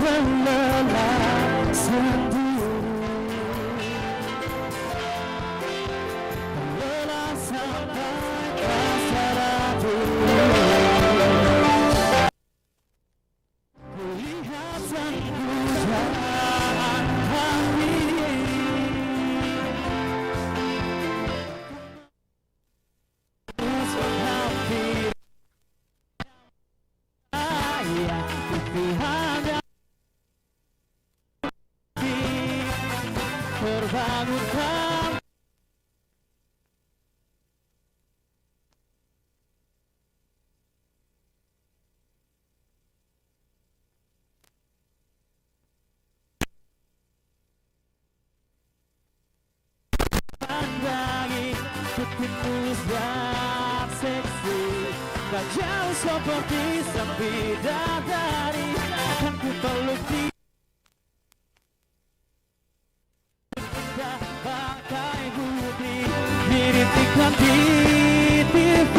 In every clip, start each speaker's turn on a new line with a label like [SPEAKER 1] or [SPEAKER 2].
[SPEAKER 1] terlelap sendiri, terlelap sampai kasar hati. Kulihat sang pujaan hati, hampir ayah pilihan terbangunkan. Pandangi putih mulus dan seksi, tak jauh seperti sang bidadari. Akan ku peluk dia pakai putih, mirip iklan di TV.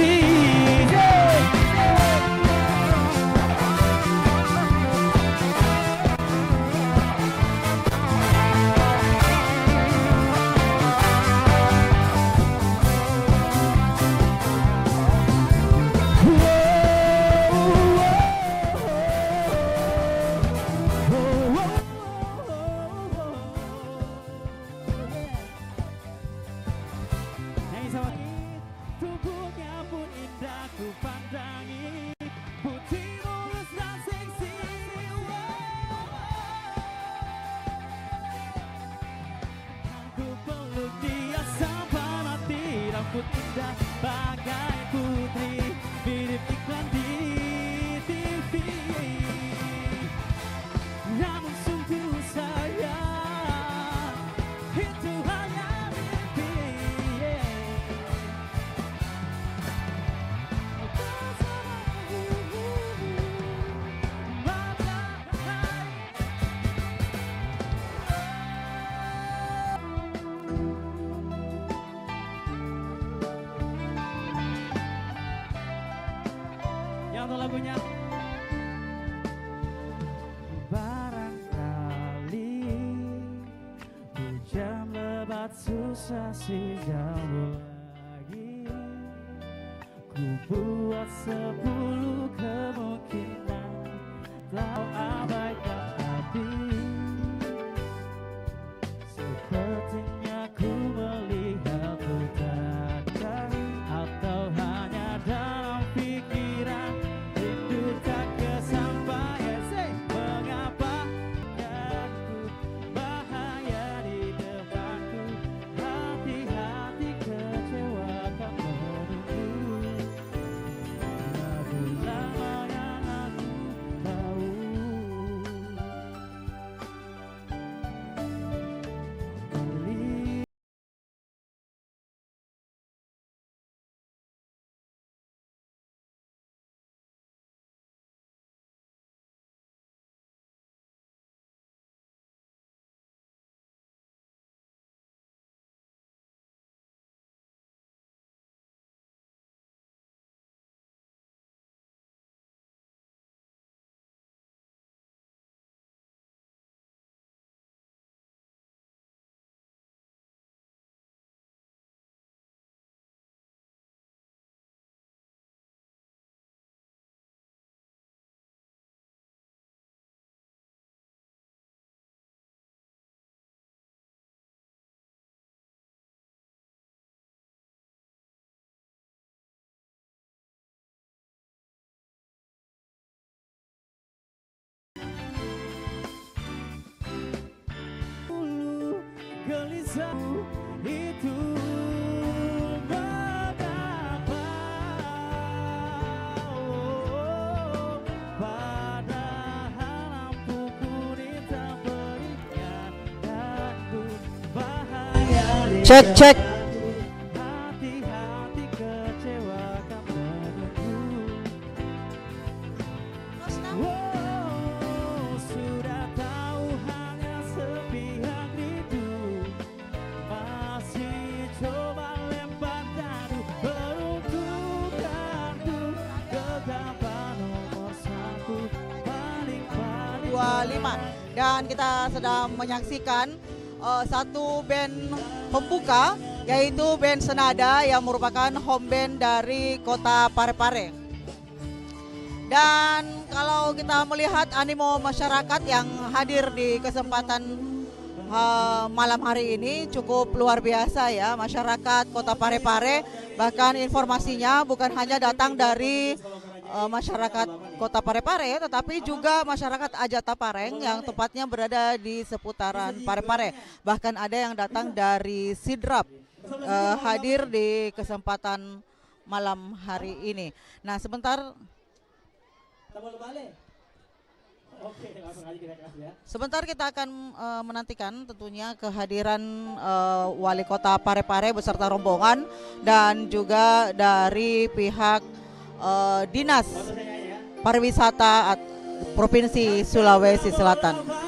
[SPEAKER 1] Tubuhnya pun indah ku pandangi, putih mulus dan seksi. Ku peluk dia sampai mati, rambut indah bagai putri, mirip iklan di TV. Namun sungguh sayang, itu hanya mimpi. Yang tahu lagunya? Barangkali hujan lebat susah sih jauh lagi, ku buat 10 kemungkinan, kau abaikan hati. Sepertinya ku melihat tanda, atau hanya dalam pikiran, rindu tak kesampaian. Mengapa aku bahaya di depanku, hati-hati kecewa kan menunggu. Lagu lama yang aku tahu. Gelisah itu mengapa, padahal lampuku tak beringat, dan ku bahaya. Cek. Hati-hati kecewa kan menunggu. Sudah tahu hanya sepihak rindu, masih coba lempar dadu, peruntukanku tetap nomor 1, paling
[SPEAKER 2] 2025. Dan kita sedang menyaksikan satu band pembuka, yaitu band Senada yang merupakan home band dari Kota Parepare. Dan kalau kita melihat animo masyarakat yang hadir di kesempatan malam hari ini cukup luar biasa ya, masyarakat Kota Parepare. Bahkan informasinya bukan hanya datang dari masyarakat Kota Parepare, tetapi juga masyarakat Ajata Pareng yang tepatnya berada di seputaran Parepare. Bahkan ada yang datang dari Sidrap hadir di kesempatan malam hari ini. Nah, sebentar kita akan menantikan tentunya kehadiran Wali Kota Parepare beserta rombongan dan juga dari pihak Dinas Pariwisata Provinsi Sulawesi Selatan.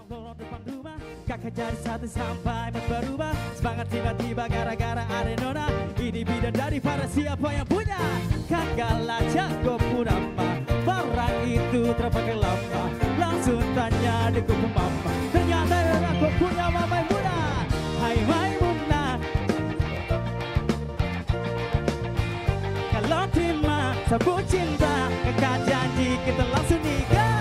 [SPEAKER 1] Depan rumah kakak jadi satu sampai berubah. Semangat tiba-tiba gara-gara ada nona. Ini bida dari para siapa yang punya. Kakak lacak gue pura barang itu terpakai lama. Langsung tanya di kuku mama. Ternyata aku punya mama muda. Hai Maimunah, kalau terima sabuk cinta, kakak janji kita langsung nikah.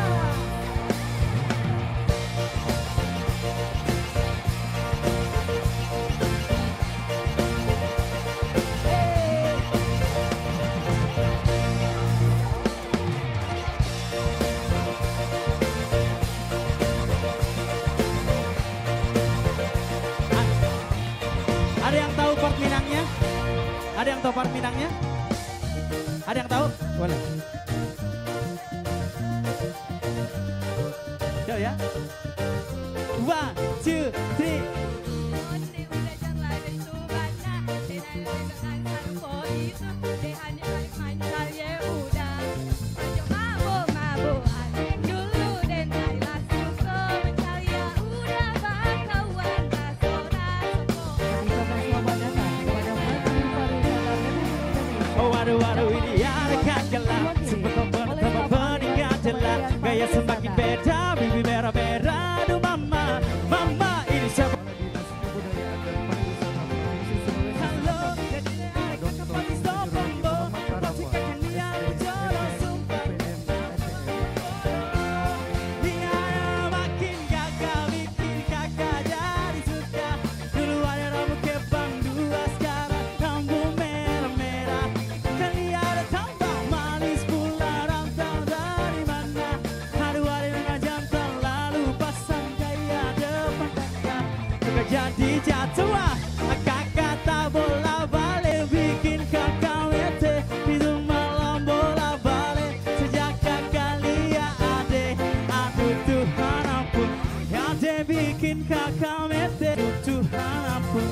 [SPEAKER 2] Ada yang tahu part Minangnya? Ada yang tahu part Minangnya? Ada yang tahu? Boleh. Yuk ya. 1, 2, 3.
[SPEAKER 1] Waduh ini ada kagela, sempat komponen sama peningkat jelas. Gaya semakin beda, bibi merah-merah. Aduh mama, mama ini siapa? Halo, jadi kakak paling sopombo. Pasti kakak niat jodoh sumpah. Dia makin gagal, bikin kakak jadi suka. Dulu ada rambut kepang dua, sekarang rambut merah-merah. Jadi jatuh kakak tak bola balik, bikin kakak mete hidup malam bola balik. Sejak kakak lihat ade, aduh Tuhan ampun, ade bikin kakak mete, aduh Tuhan ampun.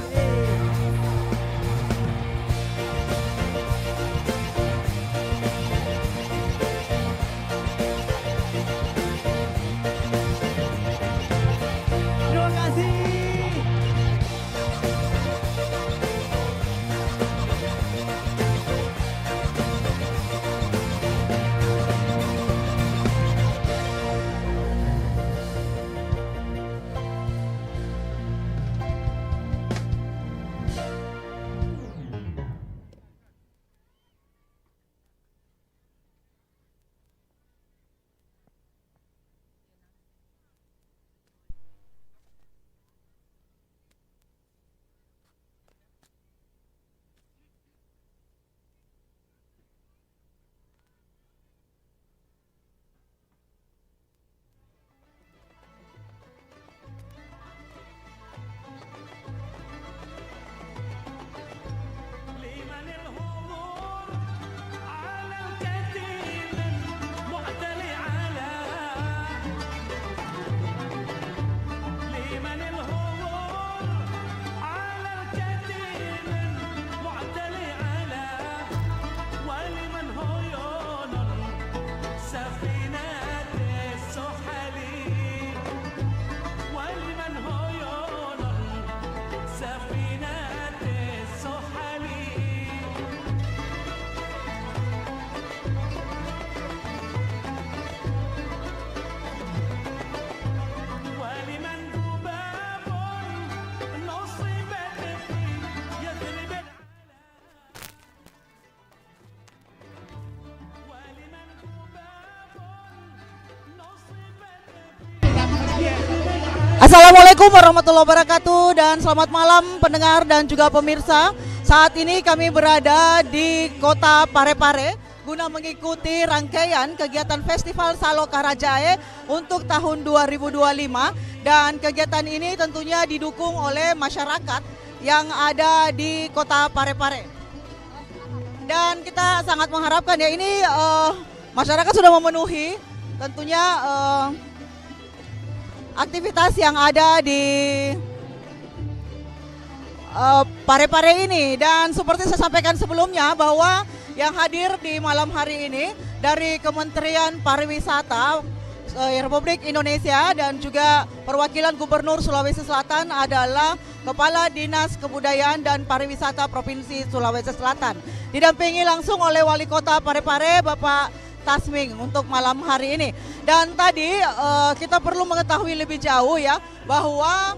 [SPEAKER 1] Terima kasih.
[SPEAKER 2] Assalamualaikum warahmatullahi wabarakatuh dan selamat malam pendengar dan juga pemirsa. Saat ini kami berada di Kota Parepare guna mengikuti rangkaian kegiatan Festival Salo Karajae untuk tahun 2025 dan kegiatan ini tentunya didukung oleh masyarakat yang ada di Kota Parepare. Dan kita sangat mengharapkan ya ini masyarakat sudah memenuhi tentunya aktivitas yang ada di Parepare ini. Dan seperti saya sampaikan sebelumnya bahwa yang hadir di malam hari ini dari Kementerian Pariwisata Republik Indonesia dan juga perwakilan Gubernur Sulawesi Selatan adalah Kepala Dinas Kebudayaan dan Pariwisata Provinsi Sulawesi Selatan, didampingi langsung oleh Wali Kota Parepare Bapak Tasming untuk malam hari ini. Dan tadi kita perlu mengetahui lebih jauh ya bahwa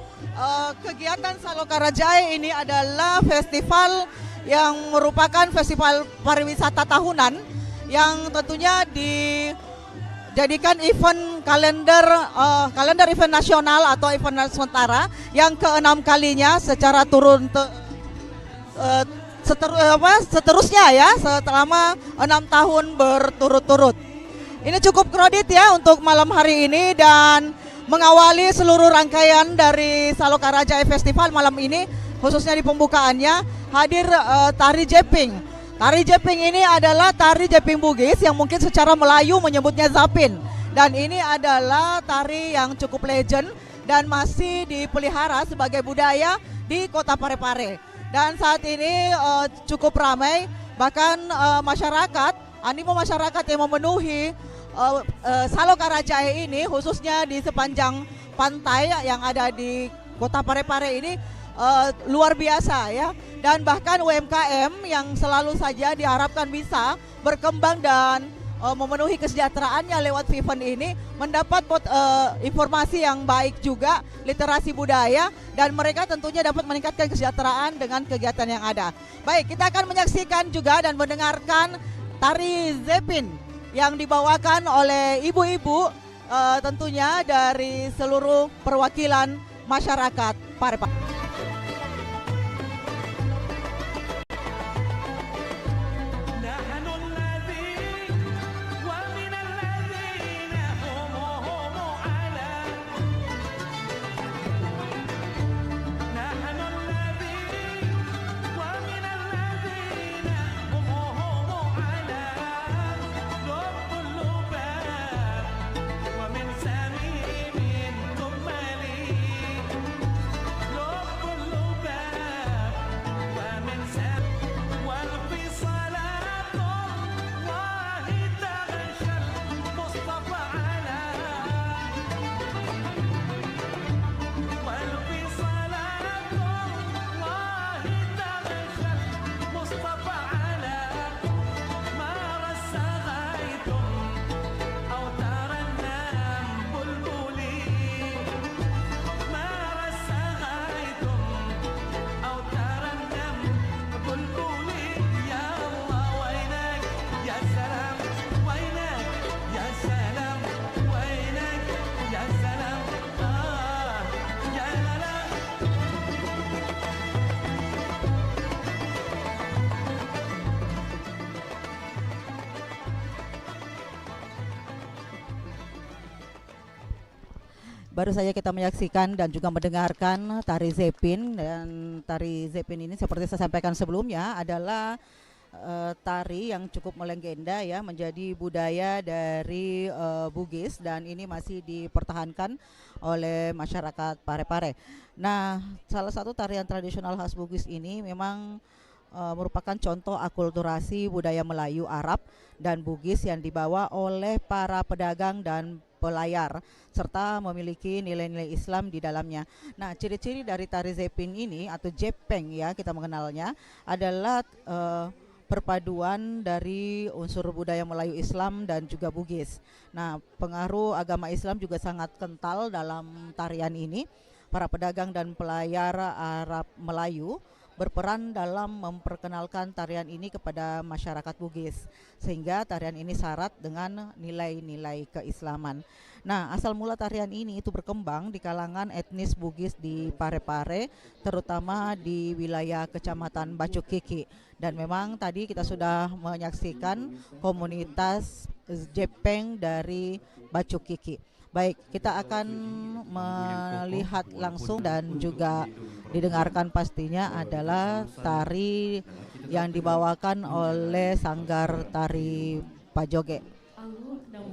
[SPEAKER 2] kegiatan Salo Karajae ini adalah festival yang merupakan festival pariwisata tahunan yang tentunya dijadikan event kalender event nasional atau event sementara yang ke-6 kalinya secara seterusnya ya selama 6 tahun berturut-turut. Ini cukup kredit ya untuk malam hari ini dan mengawali seluruh rangkaian dari Salo Karajae Festival malam ini, khususnya di pembukaannya hadir tari Jeping. Tari Jeping ini adalah tari Jeping Bugis yang mungkin secara Melayu menyebutnya Zapin. Dan ini adalah tari yang cukup legend dan masih dipelihara sebagai budaya di Kota Parepare. Dan saat ini cukup ramai, bahkan animo masyarakat yang memenuhi Salo Karajae ini khususnya di sepanjang pantai yang ada di Kota Parepare ini luar biasa ya. Dan bahkan UMKM yang selalu saja diharapkan bisa berkembang dan memenuhi kesejahteraannya lewat event ini mendapat informasi yang baik juga, literasi budaya, dan mereka tentunya dapat meningkatkan kesejahteraan dengan kegiatan yang ada. Baik, kita akan menyaksikan juga dan mendengarkan tari Zepin yang dibawakan oleh ibu-ibu tentunya dari seluruh perwakilan masyarakat Parepare. Baru saja kita menyaksikan dan juga mendengarkan tari Zepin, dan tari Zepin ini seperti saya sampaikan sebelumnya adalah tari yang cukup melegenda ya, menjadi budaya dari Bugis dan ini masih dipertahankan oleh masyarakat Parepare. Nah, salah satu tarian tradisional khas Bugis ini memang merupakan contoh akulturasi budaya Melayu, Arab, dan Bugis yang dibawa oleh para pedagang dan pelayar serta memiliki nilai-nilai Islam di dalamnya. Nah, ciri-ciri dari tari Zepin ini atau Jepeng ya kita mengenalnya adalah perpaduan dari unsur budaya Melayu, Islam, dan juga Bugis. Nah, pengaruh agama Islam juga sangat kental dalam tarian ini. Para pedagang dan pelayar Arab Melayu berperan dalam memperkenalkan tarian ini kepada masyarakat Bugis, sehingga tarian ini syarat dengan nilai-nilai keislaman. Nah, asal mula tarian ini itu berkembang di kalangan etnis Bugis di Parepare, terutama di wilayah Kecamatan Bacukiki. Dan memang tadi kita sudah menyaksikan komunitas Jepang dari Bacukiki. Baik, kita akan melihat langsung dan juga didengarkan pastinya adalah tari yang dibawakan oleh Sanggar Tari Pajoge,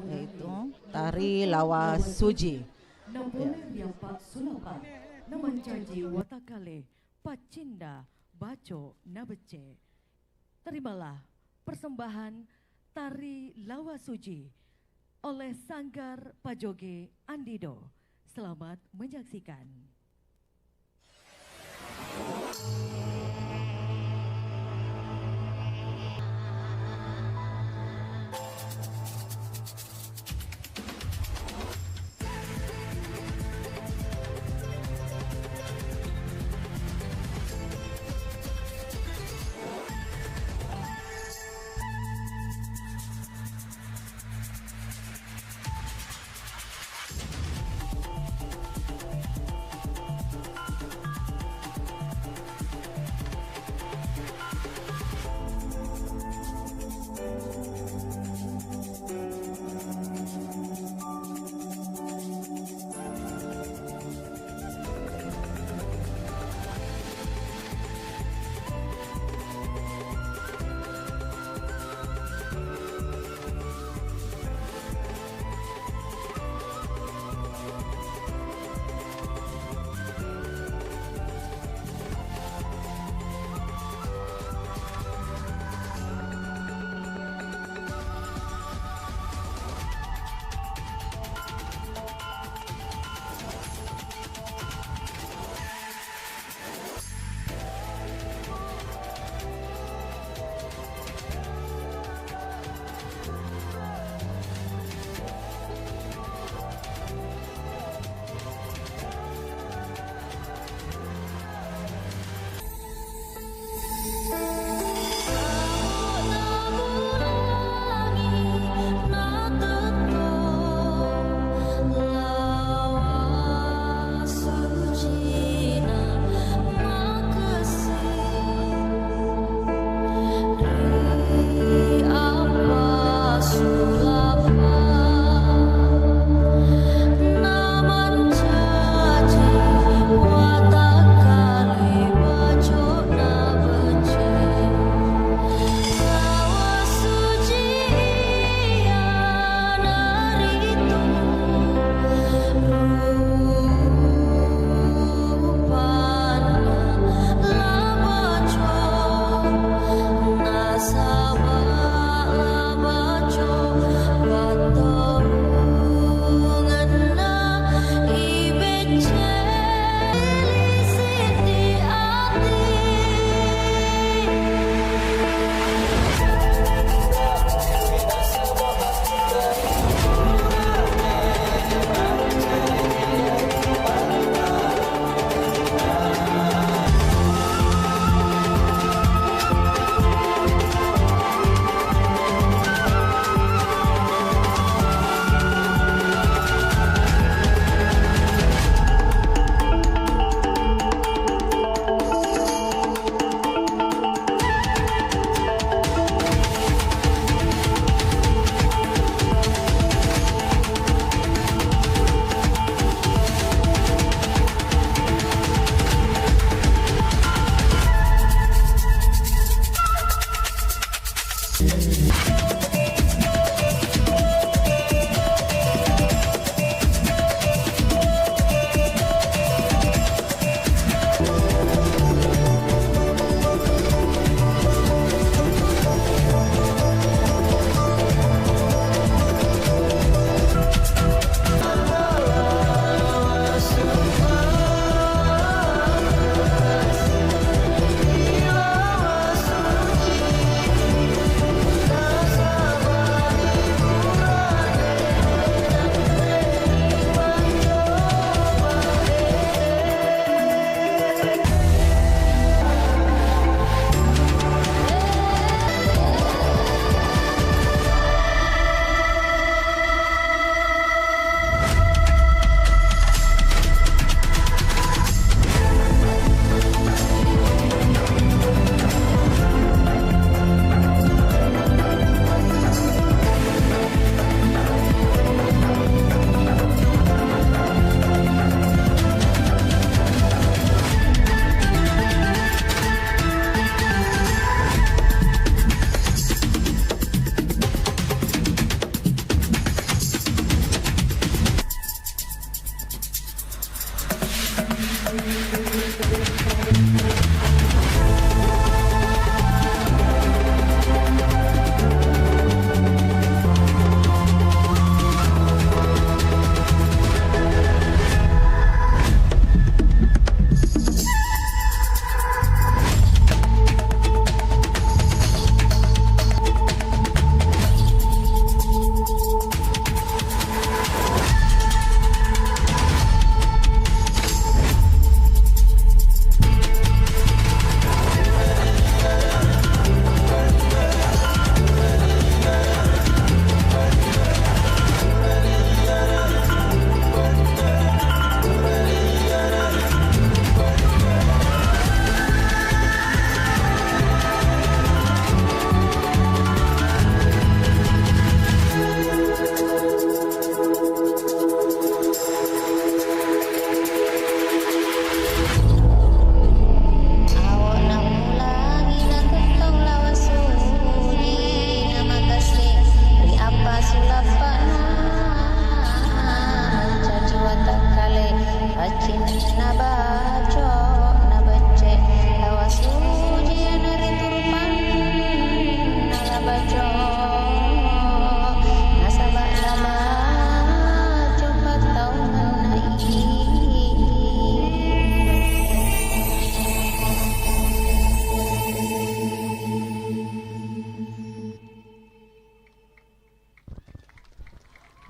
[SPEAKER 2] yaitu tari Lawa Suji.
[SPEAKER 3] Terimalah persembahan tari Lawa Suji oleh Sanggar Pajoge Andido. Selamat menyaksikan.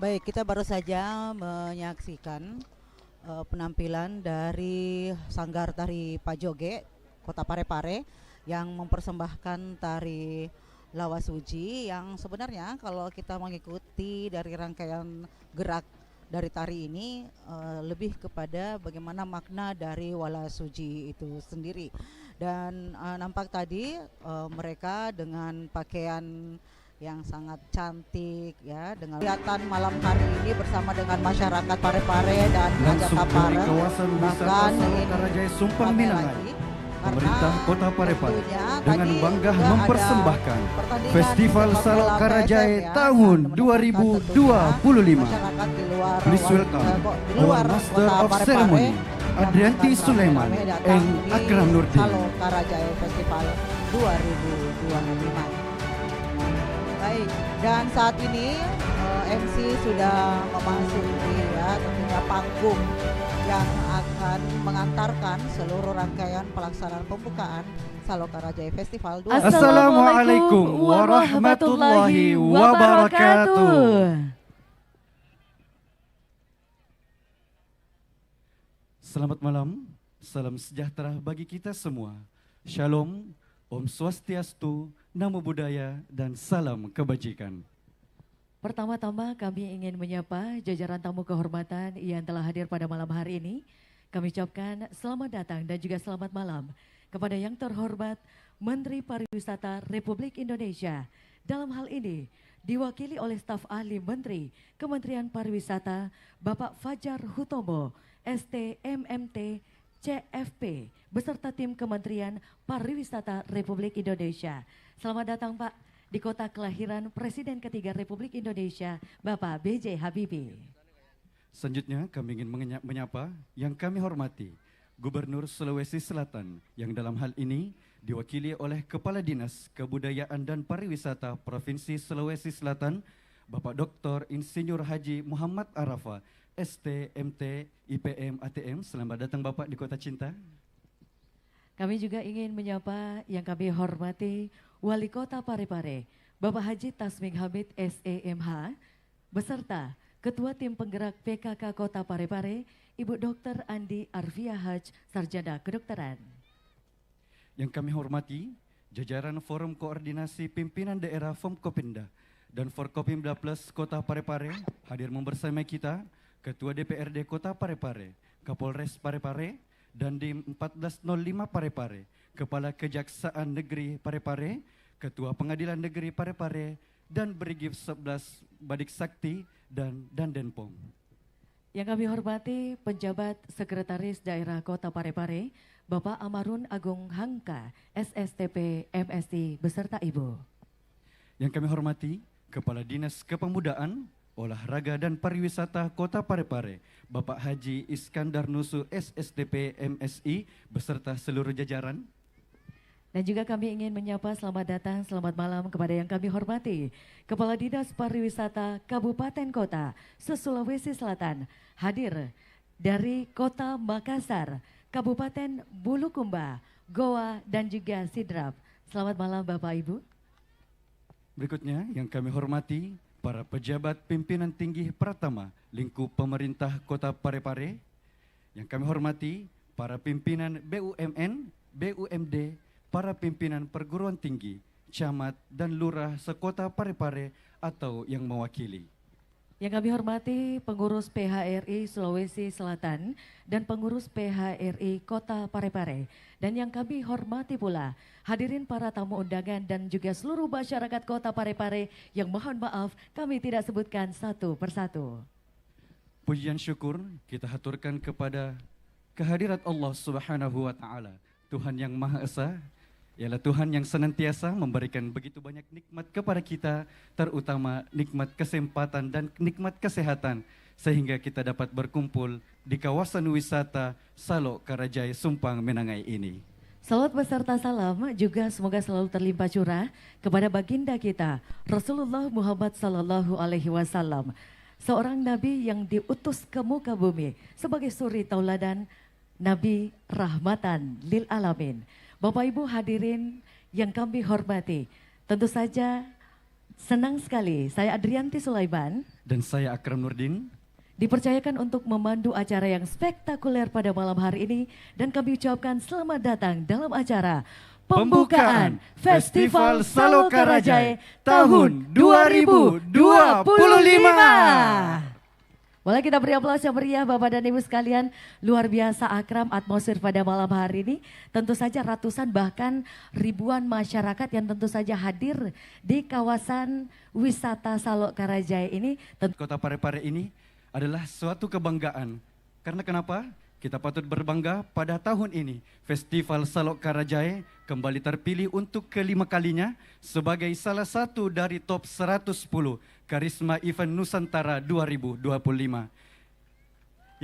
[SPEAKER 2] Baik, kita baru saja menyaksikan penampilan dari Sanggar Tari Pajoge Kota Parepare yang mempersembahkan tari Lawasuji, yang sebenarnya kalau kita mengikuti dari rangkaian gerak dari tari ini lebih kepada bagaimana makna dari Walasuji itu sendiri. Dan nampak tadi mereka dengan pakaian yang sangat cantik ya, dengan kelihatan malam hari ini bersama dengan masyarakat Parepare dan Raja
[SPEAKER 4] Langsung dari
[SPEAKER 2] Tapara.
[SPEAKER 4] kawasan wisata
[SPEAKER 2] Bahkan
[SPEAKER 4] Salo
[SPEAKER 2] ini
[SPEAKER 4] Karajaya Sumpang
[SPEAKER 2] rame
[SPEAKER 4] Minangai,
[SPEAKER 2] lagi,
[SPEAKER 4] pemerintah
[SPEAKER 2] karena
[SPEAKER 4] Kota Parepare
[SPEAKER 2] tentunya
[SPEAKER 4] dengan
[SPEAKER 2] tadi
[SPEAKER 4] bangga
[SPEAKER 2] juga
[SPEAKER 4] mempersembahkan
[SPEAKER 2] ada pertandingan
[SPEAKER 4] Festival
[SPEAKER 2] sepak
[SPEAKER 4] Salo
[SPEAKER 2] bola
[SPEAKER 4] Karajaya
[SPEAKER 2] PSM ya,
[SPEAKER 4] tahun
[SPEAKER 2] yang menemukan tentunya
[SPEAKER 4] 2025.
[SPEAKER 2] masyarakat di luar
[SPEAKER 4] Please welcome
[SPEAKER 2] di
[SPEAKER 4] our
[SPEAKER 2] luar
[SPEAKER 4] Master
[SPEAKER 2] Kota
[SPEAKER 4] of
[SPEAKER 2] Parepare
[SPEAKER 4] Ceremony,
[SPEAKER 2] yang
[SPEAKER 4] Adrianti
[SPEAKER 2] akan
[SPEAKER 4] Sulaiman
[SPEAKER 2] ramai-ramai datang
[SPEAKER 4] and
[SPEAKER 2] di
[SPEAKER 4] Akram Nurdin.
[SPEAKER 2] Salo Karajaya Festival 2025. Baik, dan saat ini MC sudah memasuki ya tentunya panggung yang akan mengantarkan seluruh rangkaian pelaksanaan pembukaan Salo Karajaya Festival 2025.
[SPEAKER 4] Assalamualaikum warahmatullahi wabarakatuh. Selamat malam, salam sejahtera bagi kita semua. Shalom, Om Swastiastu, Namo Buddhaya, dan salam kebajikan.
[SPEAKER 3] Pertama-tama kami ingin menyapa jajaran tamu kehormatan yang telah hadir pada malam hari ini. Kami ucapkan selamat datang dan juga selamat malam kepada yang terhormat Menteri Pariwisata Republik Indonesia. Dalam hal ini diwakili oleh staf ahli Menteri Kementerian Pariwisata Bapak Fajar Hutomo, ST MMT CFP, beserta tim Kementerian Pariwisata Republik Indonesia. Selamat datang Pak di kota kelahiran Presiden ketiga Republik Indonesia, Bapak B.J. Habibie.
[SPEAKER 4] Selanjutnya kami ingin menyapa yang kami hormati Gubernur Sulawesi Selatan, yang dalam hal ini diwakili oleh Kepala Dinas Kebudayaan dan Pariwisata Provinsi Sulawesi Selatan, Bapak Dr. Insinyur Haji Muhammad Arafa, STMT IPM ATM. Selamat datang Bapak di Kota Cinta.
[SPEAKER 3] Kami juga ingin menyapa yang kami hormati Wali Kota Parepare, Bapak Haji Tasmik Hamid SEMH, beserta Ketua Tim Penggerak PKK Kota Parepare, Ibu Dr. Andi Arfia Haj, Sarjana Kedokteran.
[SPEAKER 4] Yang kami hormati jajaran Forum Koordinasi Pimpinan Daerah Forkopimda dan Forkopimda Plus Kota Parepare. Hadir membersamai kita Ketua DPRD Kota Parepare, Kapolres Parepare, dan di 1405 Parepare, Kepala Kejaksaan Negeri Parepare, Ketua Pengadilan Negeri Parepare, dan Brigif 11 Badik Sakti dan Denpom.
[SPEAKER 3] Yang kami hormati penjabat Sekretaris Daerah Kota Parepare, Bapak Amarun Agung Hangka, SSTP MSI, beserta Ibu.
[SPEAKER 4] Yang kami hormati Kepala Dinas Kepemudaan, Olahraga dan Pariwisata Kota Parepare, Bapak Haji Iskandar Nusu SSTP MSI beserta seluruh jajaran.
[SPEAKER 3] Dan juga kami ingin menyapa selamat datang, selamat malam kepada yang kami hormati Kepala Dinas Pariwisata Kabupaten Kota se-Sulawesi Selatan, hadir dari Kota Makassar, Kabupaten Bulukumba, Goa, dan juga Sidrap. Selamat malam Bapak Ibu.
[SPEAKER 4] Berikutnya yang kami hormati para pejabat pimpinan tinggi Pratama lingkup pemerintah Kota Parepare. Yang kami hormati para pimpinan BUMN, BUMD, para pimpinan perguruan tinggi, camat dan lurah sekota Parepare atau yang mewakili.
[SPEAKER 3] Yang kami hormati pengurus PHRI Sulawesi Selatan dan pengurus PHRI Kota Parepare. Dan yang kami hormati pula hadirin para tamu undangan dan juga seluruh masyarakat Kota Parepare yang mohon maaf kami tidak sebutkan satu persatu.
[SPEAKER 4] Pujian syukur kita haturkan kepada kehadirat Allah Subhanahu wa Ta'ala, Tuhan yang Maha Esa, ialah Tuhan yang senantiasa memberikan begitu banyak nikmat kepada kita, terutama nikmat kesempatan dan nikmat kesehatan, sehingga kita dapat berkumpul di kawasan wisata Salo Karajaya Sumpang Minangai ini.
[SPEAKER 3] Salawat beserta salam juga semoga selalu terlimpah curah kepada baginda kita Rasulullah Muhammad Sallallahu Alaihi Wasallam, seorang nabi yang diutus ke muka bumi sebagai suri tauladan, nabi rahmatan lil alamin. Bapak Ibu hadirin yang kami hormati, tentu saja Senang sekali, saya Adrianti Sulaiman.
[SPEAKER 4] Dan saya Akram Nurdin.
[SPEAKER 3] Dipercayakan untuk memandu acara yang spektakuler pada malam hari ini. Dan kami ucapkan selamat datang dalam acara pembukaan Festival Salo Karajae tahun 2025. Boleh kita beri aplaus yang meriah Bapak dan Ibu sekalian. Luar biasa Akram atmosfer pada malam hari ini. Tentu saja ratusan bahkan ribuan masyarakat yang tentu saja hadir di kawasan wisata Salo Karajae ini.
[SPEAKER 4] Kota Parepare ini adalah suatu kebanggaan. Karena kenapa? Kita patut berbangga pada tahun ini Festival Salo Karajae kembali terpilih untuk kelima kalinya sebagai salah satu dari top 110 Karisma Event Nusantara 2025.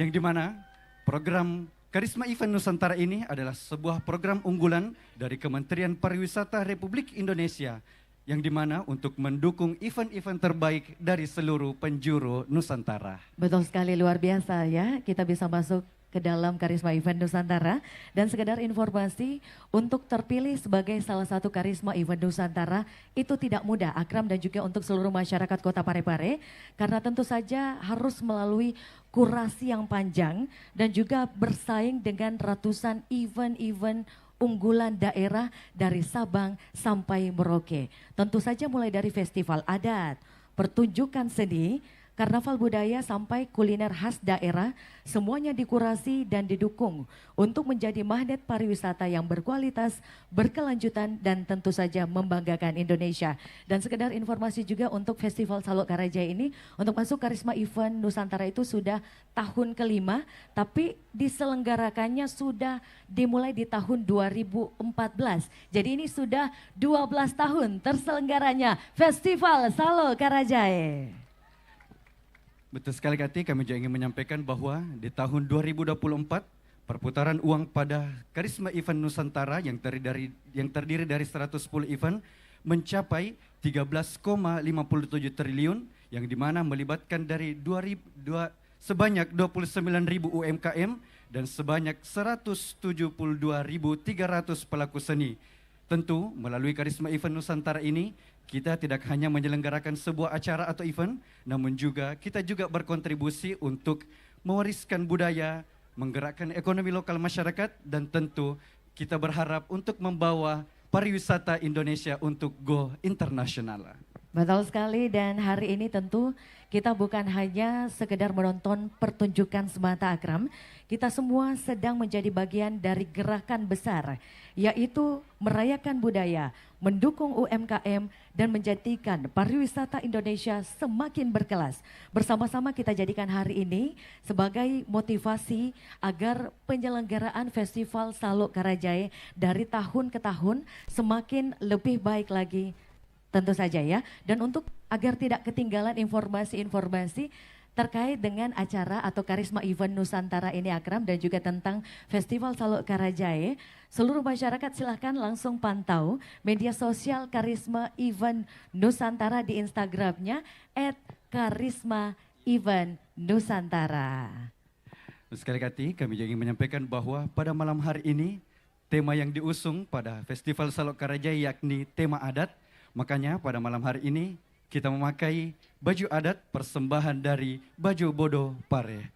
[SPEAKER 4] Yang dimana program Karisma Event Nusantara ini adalah sebuah program unggulan dari Kementerian Pariwisata Republik Indonesia yang dimana untuk mendukung event-event terbaik dari seluruh penjuru Nusantara.
[SPEAKER 3] Betul sekali, luar biasa ya, kita bisa masuk ke dalam Karisma Event Nusantara. Dan sekedar informasi, untuk terpilih sebagai salah satu Karisma Event Nusantara itu tidak mudah Akram dan juga untuk seluruh masyarakat Kota Parepare, karena tentu saja harus melalui kurasi yang panjang dan juga bersaing dengan ratusan event-event unggulan daerah dari Sabang sampai Merauke. Tentu saja mulai dari festival adat, pertunjukan seni, karnaval budaya sampai kuliner khas daerah, semuanya dikurasi dan didukung untuk menjadi magnet pariwisata yang berkualitas, berkelanjutan dan tentu saja membanggakan Indonesia. Dan sekedar informasi juga untuk Festival Salo Karajae ini, untuk masuk Karisma Event Nusantara itu sudah tahun kelima, tapi diselenggarakannya sudah dimulai di tahun 2014. Jadi ini sudah 12 tahun terselenggaranya Festival Salo Karajae.
[SPEAKER 4] Betul sekali Kati, kami juga ingin menyampaikan bahwa di tahun 2024 perputaran uang pada Karisma Event Nusantara yang terdiri dari 110 event mencapai 13,57 triliun yang dimana melibatkan dari sebanyak 29.000 UMKM dan sebanyak 172.300 pelaku seni. Tentu melalui Karisma Event Nusantara ini kita tidak hanya menyelenggarakan sebuah acara atau event, namun juga kita juga berkontribusi untuk mewariskan budaya, menggerakkan ekonomi lokal masyarakat, dan tentu kita berharap untuk membawa pariwisata Indonesia untuk go internasional.
[SPEAKER 3] Betul sekali, dan hari ini tentu kita bukan hanya sekedar menonton pertunjukan semata Akram, kita semua sedang menjadi bagian dari gerakan besar, yaitu merayakan budaya, mendukung UMKM, dan menjadikan pariwisata Indonesia semakin berkelas. Bersama-sama kita jadikan hari ini sebagai motivasi agar penyelenggaraan Festival Salo Karajae dari tahun ke tahun semakin lebih baik lagi. Tentu saja ya, dan untuk agar tidak ketinggalan informasi-informasi terkait dengan acara atau Karisma Event Nusantara ini Akram, dan juga tentang Festival Salo Karajae, seluruh masyarakat silahkan langsung pantau media sosial Karisma Event Nusantara di Instagramnya @karisma_event_nusantara.
[SPEAKER 4] Sekali Kati, kami juga ingin menyampaikan bahwa pada malam hari ini tema yang diusung pada Festival Salo Karajae yakni tema adat. Makanya pada malam hari ini kita memakai baju adat persembahan dari Baju Bodo Pare.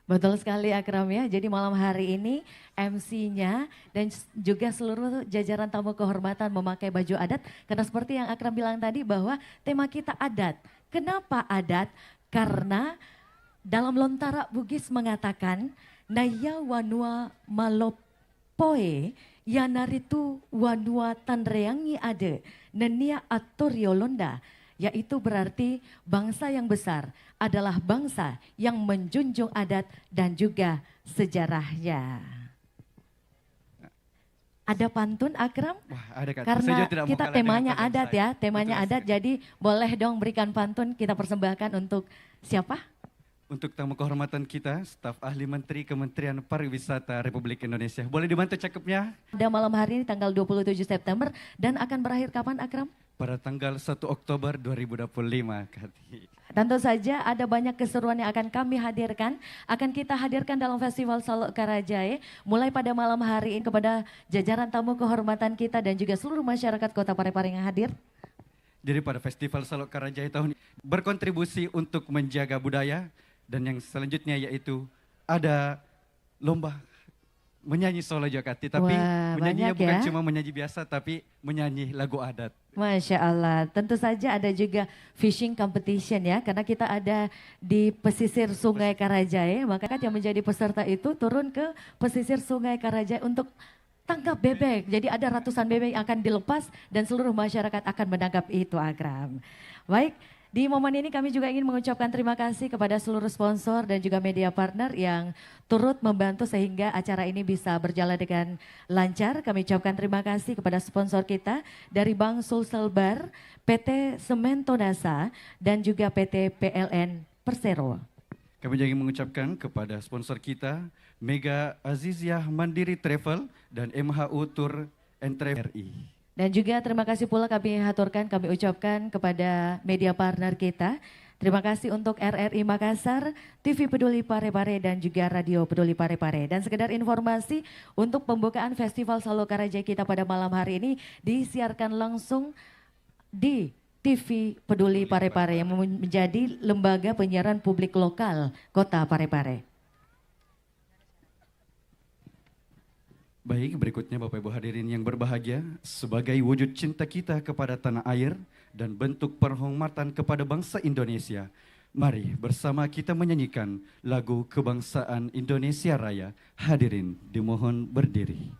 [SPEAKER 3] Betul sekali Akram ya, jadi malam hari ini MC-nya dan juga seluruh jajaran tamu kehormatan memakai baju adat. Karena seperti yang Akram bilang tadi bahwa tema kita adat. Kenapa adat? Karena dalam Lontara Bugis mengatakan, Naya wanua malopoe, yanaritu wanua tanreangi ade, nenia atur yolonda, yaitu berarti bangsa yang besar adalah bangsa yang menjunjung adat dan juga sejarahnya. Ada pantun Akram?
[SPEAKER 4] Wah, ada Kak.
[SPEAKER 3] Karena kita temanya adat ya, temanya
[SPEAKER 4] Betul
[SPEAKER 3] adat, jadi boleh dong berikan pantun kita persembahkan untuk siapa?
[SPEAKER 4] Untuk tamu kehormatan kita, staf ahli Menteri Kementerian Pariwisata Republik Indonesia. Boleh dibantu cakepnya?
[SPEAKER 3] Pada malam hari ini tanggal 27 September dan akan berakhir kapan Akram?
[SPEAKER 4] Pada tanggal 1 Oktober 2025. Kati.
[SPEAKER 3] Tentu saja ada banyak keseruan yang akan kami hadirkan, akan kita hadirkan dalam Festival Salo Karajae mulai pada malam hari ini kepada jajaran tamu kehormatan kita dan juga seluruh masyarakat Kota Parepare yang hadir.
[SPEAKER 4] daripada Festival Salok Karajai tahun ini berkontribusi untuk menjaga budaya, dan yang selanjutnya yaitu ada lomba menyanyi solo Jakati, tapi
[SPEAKER 3] Wah,
[SPEAKER 4] menyanyinya
[SPEAKER 3] banyak
[SPEAKER 4] bukan
[SPEAKER 3] ya.
[SPEAKER 4] cuma menyanyi biasa, tapi menyanyi lagu adat.
[SPEAKER 3] Masya Allah, tentu saja ada juga fishing competition ya, karena kita ada di pesisir Sungai Karajai, maka kan yang menjadi peserta itu turun ke pesisir Sungai Karajai untuk tangkap bebek. Jadi ada ratusan bebek yang akan dilepas dan seluruh masyarakat akan menangkap itu, Akram. Baik, di momen ini kami juga ingin mengucapkan terima kasih kepada seluruh sponsor dan juga media partner yang turut membantu sehingga acara ini bisa berjalan dengan lancar. Kami ucapkan terima kasih kepada sponsor kita dari Bank Sulsel Bar, PT Semento Nasa, dan juga PT PLN Persero.
[SPEAKER 4] Kami juga ingin mengucapkan kepada sponsor kita, Mega Aziziah Mandiri Travel dan MHU Tour and Travel RI.
[SPEAKER 3] Dan juga terima kasih pula kami haturkan, kami ucapkan kepada media partner kita. Terima kasih untuk RRI Makassar, TV Peduli Parepare dan juga Radio Peduli Parepare. Dan sekedar informasi untuk pembukaan Festival Salok Karajai kita pada malam hari ini disiarkan langsung di TV Peduli Parepare yang menjadi lembaga penyiaran publik lokal Kota Parepare.
[SPEAKER 4] Baik, berikutnya Bapak Ibu hadirin yang berbahagia, sebagai wujud cinta kita kepada tanah air dan bentuk penghormatan kepada bangsa Indonesia, mari bersama kita menyanyikan lagu kebangsaan Indonesia Raya. Hadirin dimohon berdiri.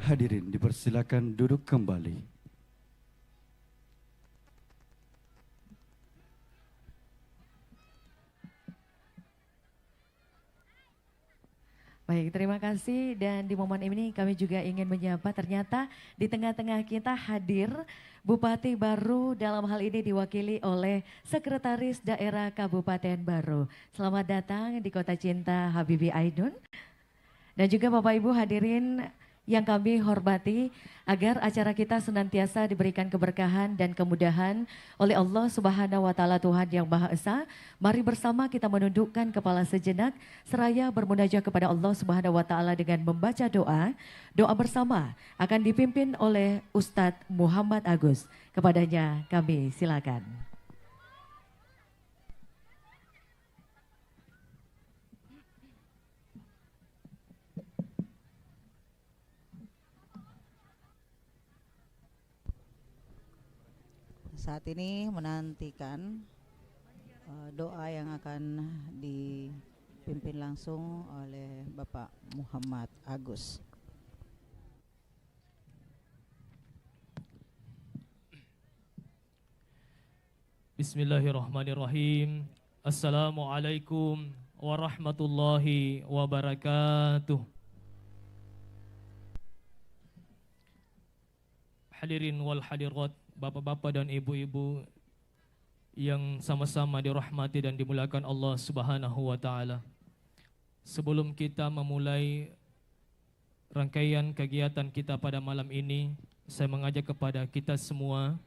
[SPEAKER 4] Hadirin dipersilakan duduk kembali.
[SPEAKER 3] Baik, terima kasih, dan di momen ini kami juga ingin menyapa, ternyata di tengah-tengah kita hadir Bupati Baru, dalam hal ini diwakili oleh Sekretaris Daerah Kabupaten Baru. Selamat datang di Kota Cinta Habibie Ainun. Dan juga Bapak Ibu hadirin yang kami hormati, agar acara kita senantiasa diberikan keberkahan dan kemudahan oleh Allah Subhanahu wa Ta'ala, Tuhan yang Maha Esa. Mari bersama kita menundukkan kepala sejenak seraya bermunajat kepada Allah Subhanahu wa Ta'ala dengan membaca doa. Doa bersama akan dipimpin oleh Ustadz Muhammad Agus. Kepadanya kami silakan.
[SPEAKER 2] Saat ini menantikan doa yang akan dipimpin langsung oleh Bapak Muhammad Agus.
[SPEAKER 5] Bismillahirrahmanirrahim. Assalamualaikum warahmatullahi wabarakatuh. Hadirin wal hadirat, bapak-bapak dan ibu-ibu yang sama-sama dirahmati dan dimuliakan Allah Subhanahu wa taala. Sebelum kita memulai rangkaian kegiatan kita pada malam ini, saya mengajak kepada kita semua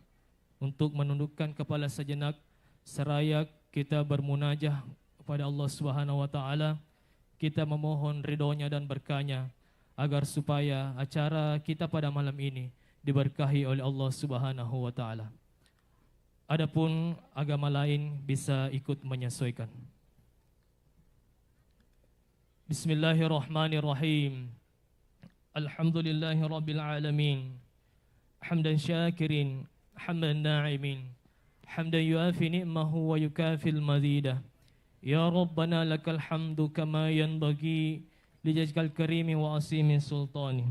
[SPEAKER 5] untuk menundukkan kepala sejenak seraya kita bermunajah kepada Allah Subhanahu wa taala. Kita memohon ridhonya dan berkahnya agar supaya acara kita pada malam ini diberkahi oleh Allah Subhanahu wa taala. Adapun agama lain bisa ikut menyesuaikan. Bismillahirrahmanirrahim. Alhamdulillahirabbil alamin. Hamdan syakirin, hamdan na'imin. Hamdan yuafi ni'mahu wa yukafil mazidah. Ya Rabbana lakal hamdu kama yanbaghi lijazkal karimi wa asimi sultani.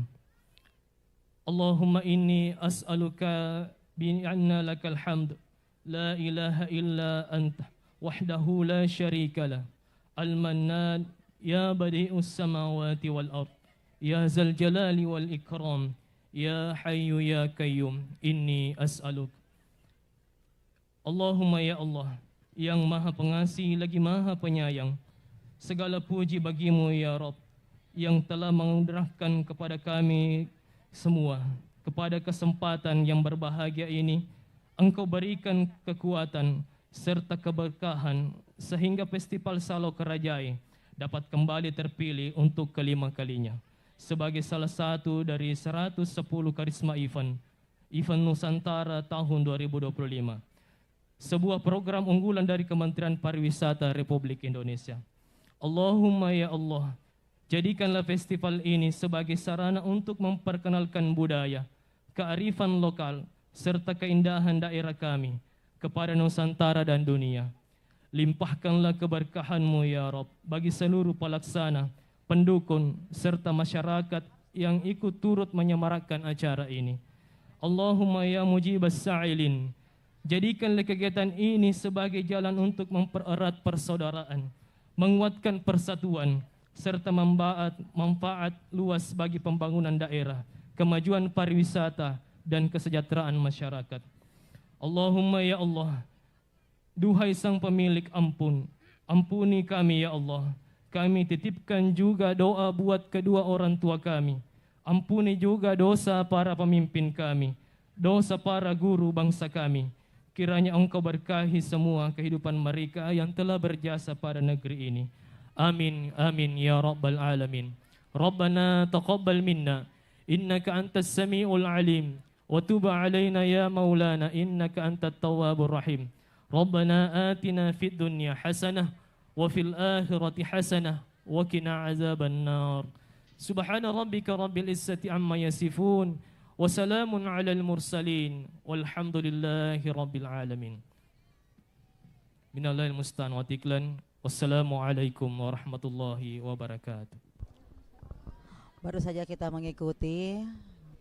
[SPEAKER 5] Allahumma inni as'aluka bi'anna lakal hamd la ilaha illa anta wahdahu la syarika lah al-mannan ya badi'us samawati wal ard ya zal jalali wal ikram ya hayyu ya qayyum inni as'aluk. Allahumma ya Allah yang maha pengasih lagi maha penyayang, segala puji bagimu ya Rabb yang telah menganugerahkan kepada kami semua kepada kesempatan yang berbahagia ini. Engkau berikan kekuatan serta keberkahan sehingga Festival Salo Kerajai dapat kembali terpilih untuk kelima kalinya sebagai salah satu dari 110 karisma event Nusantara tahun 2025. Sebuah program unggulan dari Kementerian Pariwisata Republik Indonesia. Allahumma ya Allah, jadikanlah festival ini sebagai sarana untuk memperkenalkan budaya, kearifan lokal, serta keindahan daerah kami kepada Nusantara dan dunia. Limpahkanlah keberkahan-Mu ya Rabb bagi seluruh pelaksana, pendukung, serta masyarakat yang ikut turut menyemarakkan acara ini. Allahumma ya mujibas sa'ilin, jadikanlah kegiatan ini sebagai jalan untuk mempererat persaudaraan, menguatkan persatuan, serta manfaat luas bagi pembangunan daerah, kemajuan pariwisata, dan kesejahteraan masyarakat. Allahumma ya Allah, duhai sang pemilik ampun, ampuni kami ya Allah. Kami titipkan juga doa buat kedua orang tua kami. Ampuni juga dosa para pemimpin kami, dosa para guru bangsa kami. Kiranya Engkau berkahi semua kehidupan mereka yang telah berjasa pada negeri ini. Amin, amin ya rabbal alamin. Rabbana taqabbal minna, innaka antas sami'ul alim. Wa tub alaina ya maulana, innaka antat tawwabur rahim. Rabbana atina fid dunya hasanah wa fil akhirati hasanah wa qina azaban nar. Subhana rabbika rabbil izzati amma yasifun wa salamun alal mursalin walhamdulillahi rabbil alamin. Minallahil musta'an wa tiklan. Wassalamualaikum warahmatullahi wabarakatuh.
[SPEAKER 2] Baru saja kita mengikuti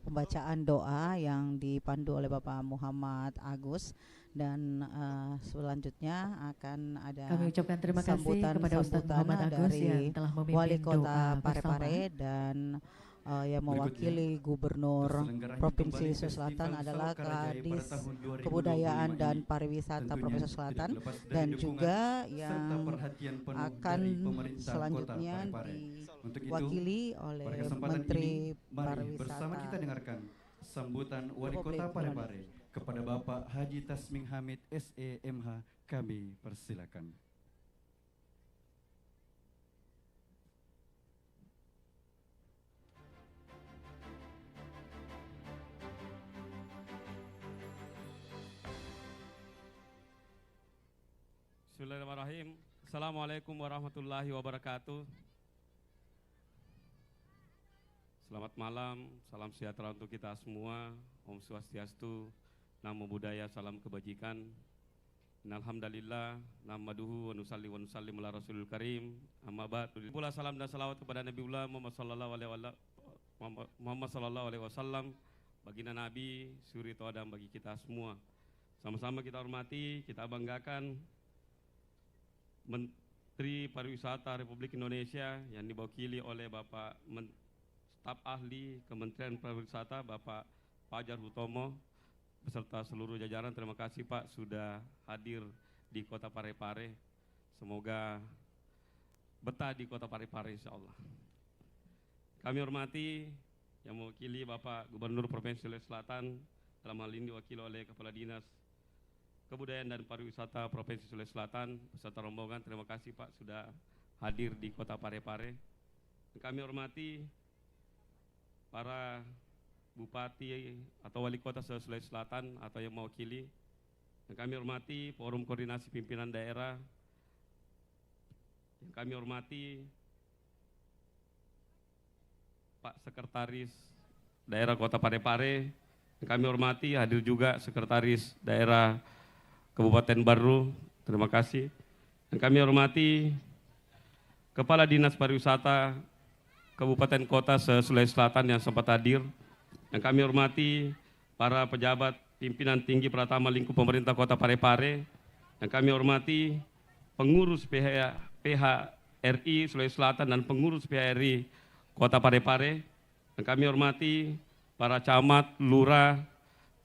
[SPEAKER 2] pembacaan doa yang dipandu oleh Bapak Muhammad Agus, dan selanjutnya akan ada
[SPEAKER 3] Kami ucapkan terima kasih kepada Ustadz Muhammad Agus yang telah memimpin
[SPEAKER 2] Wali Kota
[SPEAKER 3] doa
[SPEAKER 2] Parepare
[SPEAKER 3] bersama.
[SPEAKER 2] dan yang mewakili Gubernur Provinsi Sulawesi Selatan adalah Kadis Kebudayaan dan Pariwisata Provinsi Sulawesi Selatan, dan juga yang akan selanjutnya diwakili oleh Menteri Pariwisata.
[SPEAKER 4] Bersama kita dengarkan sambutan Wali Kota Parepare kepada Bapak Haji Tasming Hamid SEMH. Kami persilakan.
[SPEAKER 6] Bismillahirrahmanirrahim. Assalamualaikum warahmatullahi wabarakatuh. Selamat malam, salam sejahtera untuk kita semua. Om Swastiastu, Namo Buddhaya, salam kebajikan. Innalhamdalillah, nahmaduhu wa nusalli wa nusallim ala Rasulul Karim. Amma ba'du. Pula salam dan salawat kepada Nabiullah Muhammad sallallahu alaihi wasallam, baginda Nabi, suri teladan bagi kita semua. Sama-sama kita hormati, kita banggakan Menteri Pariwisata Republik Indonesia yang diwakili oleh Bapak Staf Ahli Kementerian Pariwisata Bapak Fajar Hutomo beserta seluruh jajaran. Terima kasih Pak sudah hadir di Kota Parepare. Semoga betah di Kota Parepare insya Allah. Kami hormati yang mewakili Bapak Gubernur Provinsi Sulawesi Selatan, dalam hal ini diwakili oleh Kepala Dinas Kebudayaan dan Pariwisata Provinsi Sulawesi Selatan beserta rombongan. Terima kasih Pak sudah hadir di Kota Parepare. Kami hormati para Bupati atau Wali Kota Sulawesi Selatan atau yang mewakili. Yang kami hormati Forum Koordinasi Pimpinan Daerah. Yang kami hormati Pak Sekretaris Daerah Kota Parepare. Yang kami hormati hadir juga Sekretaris Daerah Kabupaten Baru. Terima kasih. Yang kami hormati Kepala Dinas Pariwisata Kabupaten Kota Sulawesi Selatan yang sempat hadir. Yang kami hormati para pejabat pimpinan tinggi Pratama Lingkup Pemerintah Kota Parepare. Yang kami hormati pengurus PHRI Sulawesi Selatan dan pengurus PHRI Kota Parepare. Yang kami hormati para camat, lurah,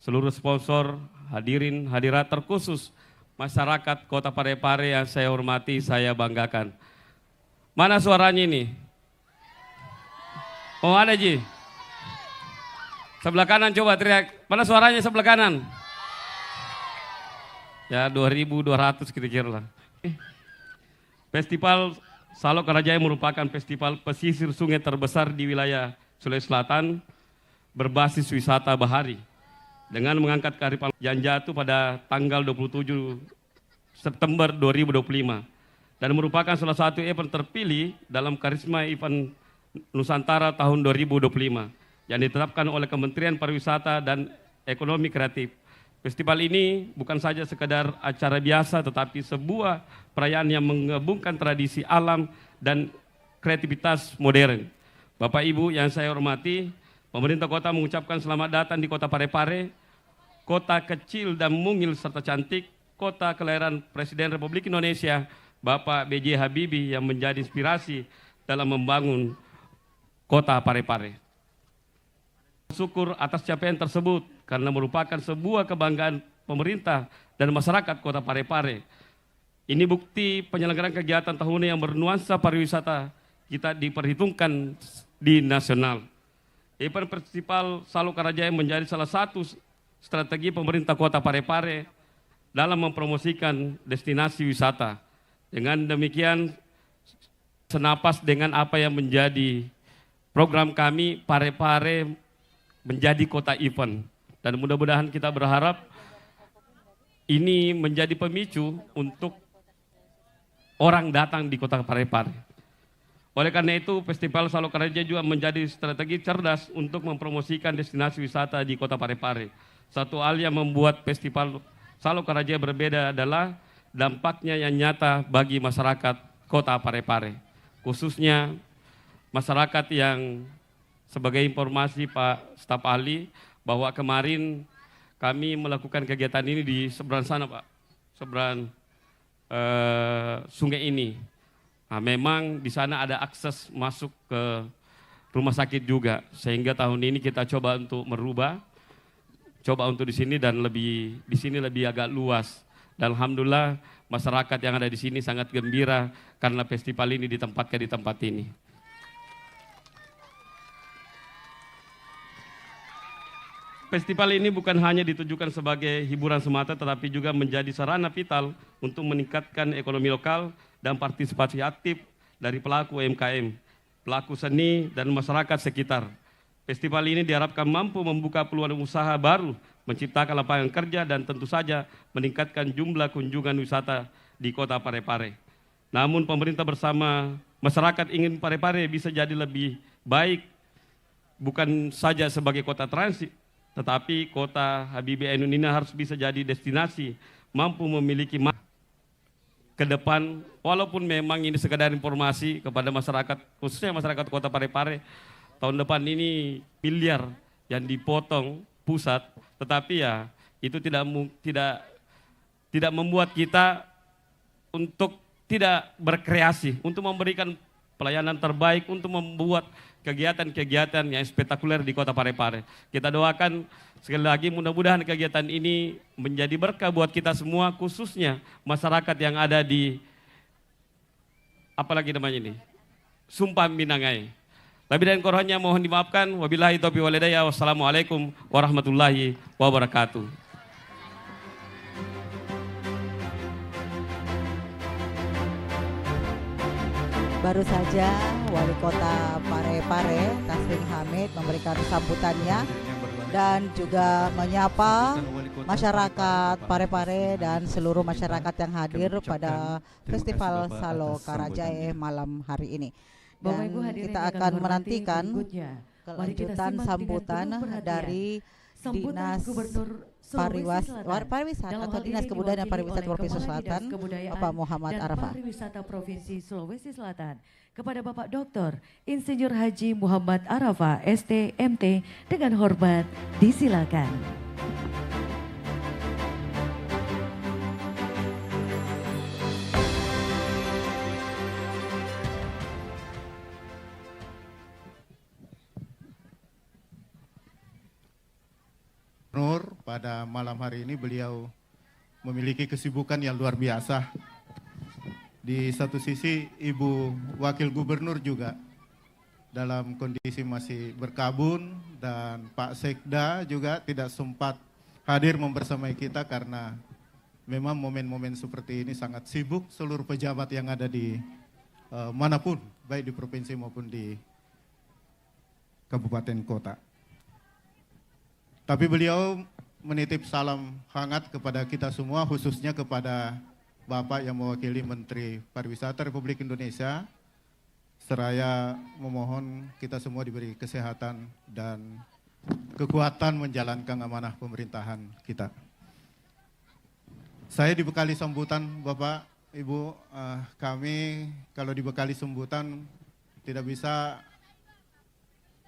[SPEAKER 6] seluruh sponsor, hadirin, hadirat, terkhusus masyarakat Kota Parepare yang saya hormati, saya banggakan. Mana suaranya ini? Oh ada Ji? Sebelah kanan coba teriak. Mana suaranya sebelah kanan? Ya 2.200 kira-kira lah. Festival Salo Karajaya merupakan festival pesisir sungai terbesar di wilayah Sulawesi Selatan berbasis wisata bahari dengan mengangkat kearifan yang jatuh pada tanggal 27 September 2025 dan merupakan salah satu event terpilih dalam Karisma Event Nusantara tahun 2025 yang ditetapkan oleh Kementerian Pariwisata dan Ekonomi Kreatif. Festival ini bukan saja sekedar acara biasa tetapi sebuah perayaan yang menggabungkan tradisi alam dan kreativitas modern. Bapak Ibu yang saya hormati, pemerintah kota mengucapkan selamat datang di Kota Parepare, kota kecil dan mungil serta cantik, kota kelahiran Presiden Republik Indonesia, Bapak B.J. Habibie yang menjadi inspirasi dalam membangun Kota Parepare. Syukur atas capaian tersebut karena merupakan sebuah kebanggaan pemerintah dan masyarakat Kota Parepare. Ini bukti penyelenggaraan kegiatan tahunan yang bernuansa pariwisata kita diperhitungkan di nasional. Event Festival Salo Karajaya menjadi salah satu strategi pemerintah Kota Parepare dalam mempromosikan destinasi wisata. Dengan demikian, senapas dengan apa yang menjadi program kami, Parepare menjadi kota event. Dan mudah-mudahan kita berharap ini menjadi pemicu untuk orang datang di Kota Parepare. Oleh karena itu, Festival Salo Karajaya juga menjadi strategi cerdas untuk mempromosikan destinasi wisata di Kota Parepare. Satu hal yang membuat Festival Salo Karajaya berbeda adalah dampaknya yang nyata bagi masyarakat Kota Parepare. Khususnya masyarakat yang, sebagai informasi Pak Staf Ahli, bahwa kemarin kami melakukan kegiatan ini di seberang sana Pak, seberang sungai ini. Nah, memang di sana ada akses masuk ke rumah sakit juga, sehingga tahun ini kita coba untuk merubah, coba untuk di sini dan lebih di sini lebih agak luas. Dan alhamdulillah masyarakat yang ada di sini sangat gembira karena festival ini ditempatkan di tempat ini. Festival ini bukan hanya ditujukan sebagai hiburan semata, tetapi juga menjadi sarana vital untuk meningkatkan ekonomi lokal dan partisipasi aktif dari pelaku UMKM, pelaku seni, dan masyarakat sekitar. Festival ini diharapkan mampu membuka peluang usaha baru, menciptakan lapangan kerja, dan tentu saja meningkatkan jumlah kunjungan wisata di Kota Parepare. Namun pemerintah bersama masyarakat ingin Parepare bisa jadi lebih baik, bukan saja sebagai kota transit, tetapi Kota Habibie Ainun ini harus bisa jadi destinasi, mampu memiliki ke depan, walaupun memang ini sekedar informasi kepada masyarakat, khususnya masyarakat Kota Parepare, tahun depan ini miliar yang dipotong pusat, tetapi ya itu tidak membuat kita untuk tidak berkreasi, untuk memberikan pelayanan terbaik, untuk membuat kegiatan-kegiatan yang spektakuler di Kota Parepare. Kita doakan sekali lagi mudah-mudahan kegiatan ini menjadi berkah buat kita semua, khususnya masyarakat yang ada di apalagi namanya ini, Sumpah Minangai. Lebih dan kurangnya mohon dimaafkan. Wabillahi taufiq wal hidayah. Wassalamualaikum warahmatullahi wabarakatuh.
[SPEAKER 2] Baru saja Wali Kota Parepare, Taslim Hamid memberikan sambutannya dan juga menyapa masyarakat Parepare dan seluruh masyarakat yang hadir pada Festival Salo Karajae malam hari ini. Dan kita akan menantikan kelanjutan sambutan dari Dinas Pariwisata atau Dinas Kebudayaan dan Pariwisata Provinsi Selatan, Bapak Muhammad Arafah.
[SPEAKER 3] Pariwisata Provinsi Sulawesi Selatan kepada Bapak Dr. Insinyur Haji Muhammad Arafah, STMT, dengan hormat disilakan.
[SPEAKER 7] Gubernur, pada malam hari ini beliau memiliki kesibukan yang luar biasa. Di satu sisi Ibu Wakil Gubernur juga dalam kondisi masih berkabun dan Pak Sekda juga tidak sempat hadir membersamai kita karena memang momen-momen seperti ini sangat sibuk seluruh pejabat yang ada di manapun, baik di provinsi maupun di kabupaten kota. Tapi beliau menitip salam hangat kepada kita semua, khususnya kepada Bapak yang mewakili Menteri Pariwisata Republik Indonesia, seraya memohon kita semua diberi kesehatan dan kekuatan menjalankan amanah pemerintahan kita. Saya dibekali sambutan Bapak, Ibu, kami kalau dibekali sambutan tidak bisa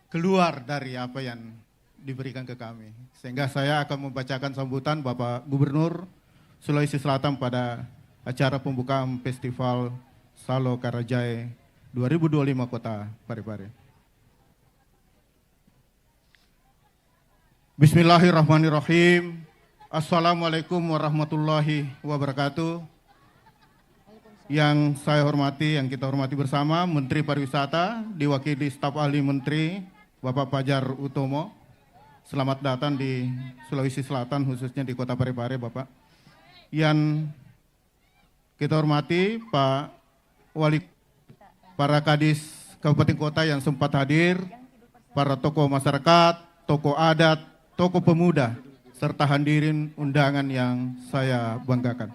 [SPEAKER 7] keluar dari apa yang diberikan ke kami. Sehingga saya akan membacakan sambutan Bapak Gubernur Sulawesi Selatan pada acara pembukaan Festival Salo Karajae 2025 Kota Parepare. Bismillahirrahmanirrahim. Assalamualaikum warahmatullahi wabarakatuh. Yang saya hormati, yang kita hormati bersama Menteri Pariwisata, diwakili staf ahli Menteri Bapak Fajar Utomo. Selamat datang di Sulawesi Selatan, khususnya di Kota Parepare, Bapak. Yang kita hormati Pak Wali, para kadis Kabupaten Kota yang sempat hadir, para tokoh masyarakat, tokoh adat, tokoh pemuda, serta hadirin undangan yang saya banggakan.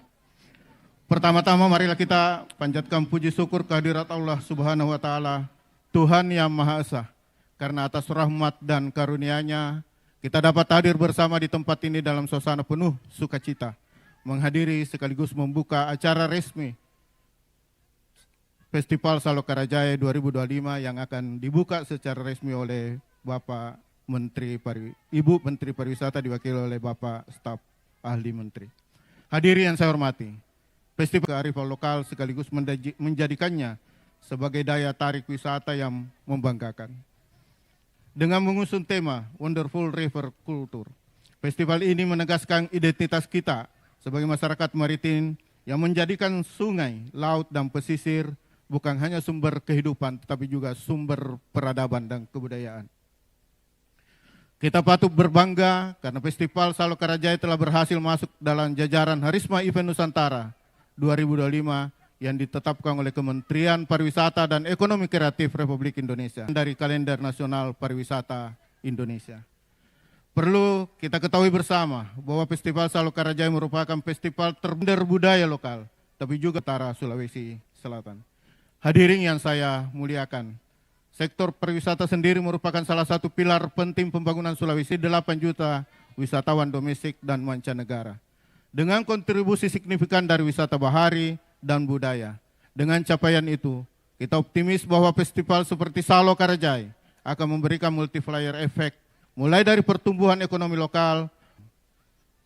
[SPEAKER 7] Pertama-tama marilah kita panjatkan puji syukur kehadirat Allah Subhanahu wa Ta'ala, Tuhan yang Maha Esa, karena atas rahmat dan karunia-Nya kita dapat hadir bersama di tempat ini dalam suasana penuh sukacita, menghadiri sekaligus membuka acara resmi Festival Salo Karajae 2025 yang akan dibuka secara resmi oleh Bapak Ibu Menteri Pariwisata diwakili oleh Bapak Staf Ahli Menteri. Hadirin yang saya hormati, Festival kearifan lokal sekaligus menjadikannya sebagai daya tarik wisata yang membanggakan. Dengan mengusung tema Wonderful River Culture, festival ini menegaskan identitas kita sebagai masyarakat maritim yang menjadikan sungai, laut, dan pesisir bukan hanya sumber kehidupan, tetapi juga sumber peradaban dan kebudayaan. Kita patut berbangga karena Festival Salo Karajae telah berhasil masuk dalam jajaran Harisma Event Nusantara 2025 yang ditetapkan oleh Kementerian Pariwisata dan Ekonomi Kreatif Republik Indonesia dari Kalender Nasional Pariwisata Indonesia. Perlu kita ketahui bersama bahwa Festival Salo Karajae merupakan festival terbesar budaya lokal, tapi juga utara Sulawesi Selatan. Hadirin yang saya muliakan, sektor pariwisata sendiri merupakan salah satu pilar penting pembangunan Sulawesi, 8 juta wisatawan domestik dan mancanegara. Dengan kontribusi signifikan dari wisata bahari dan budaya. Dengan capaian itu, kita optimis bahwa festival seperti Salo Karajae akan memberikan multiplier effect mulai dari pertumbuhan ekonomi lokal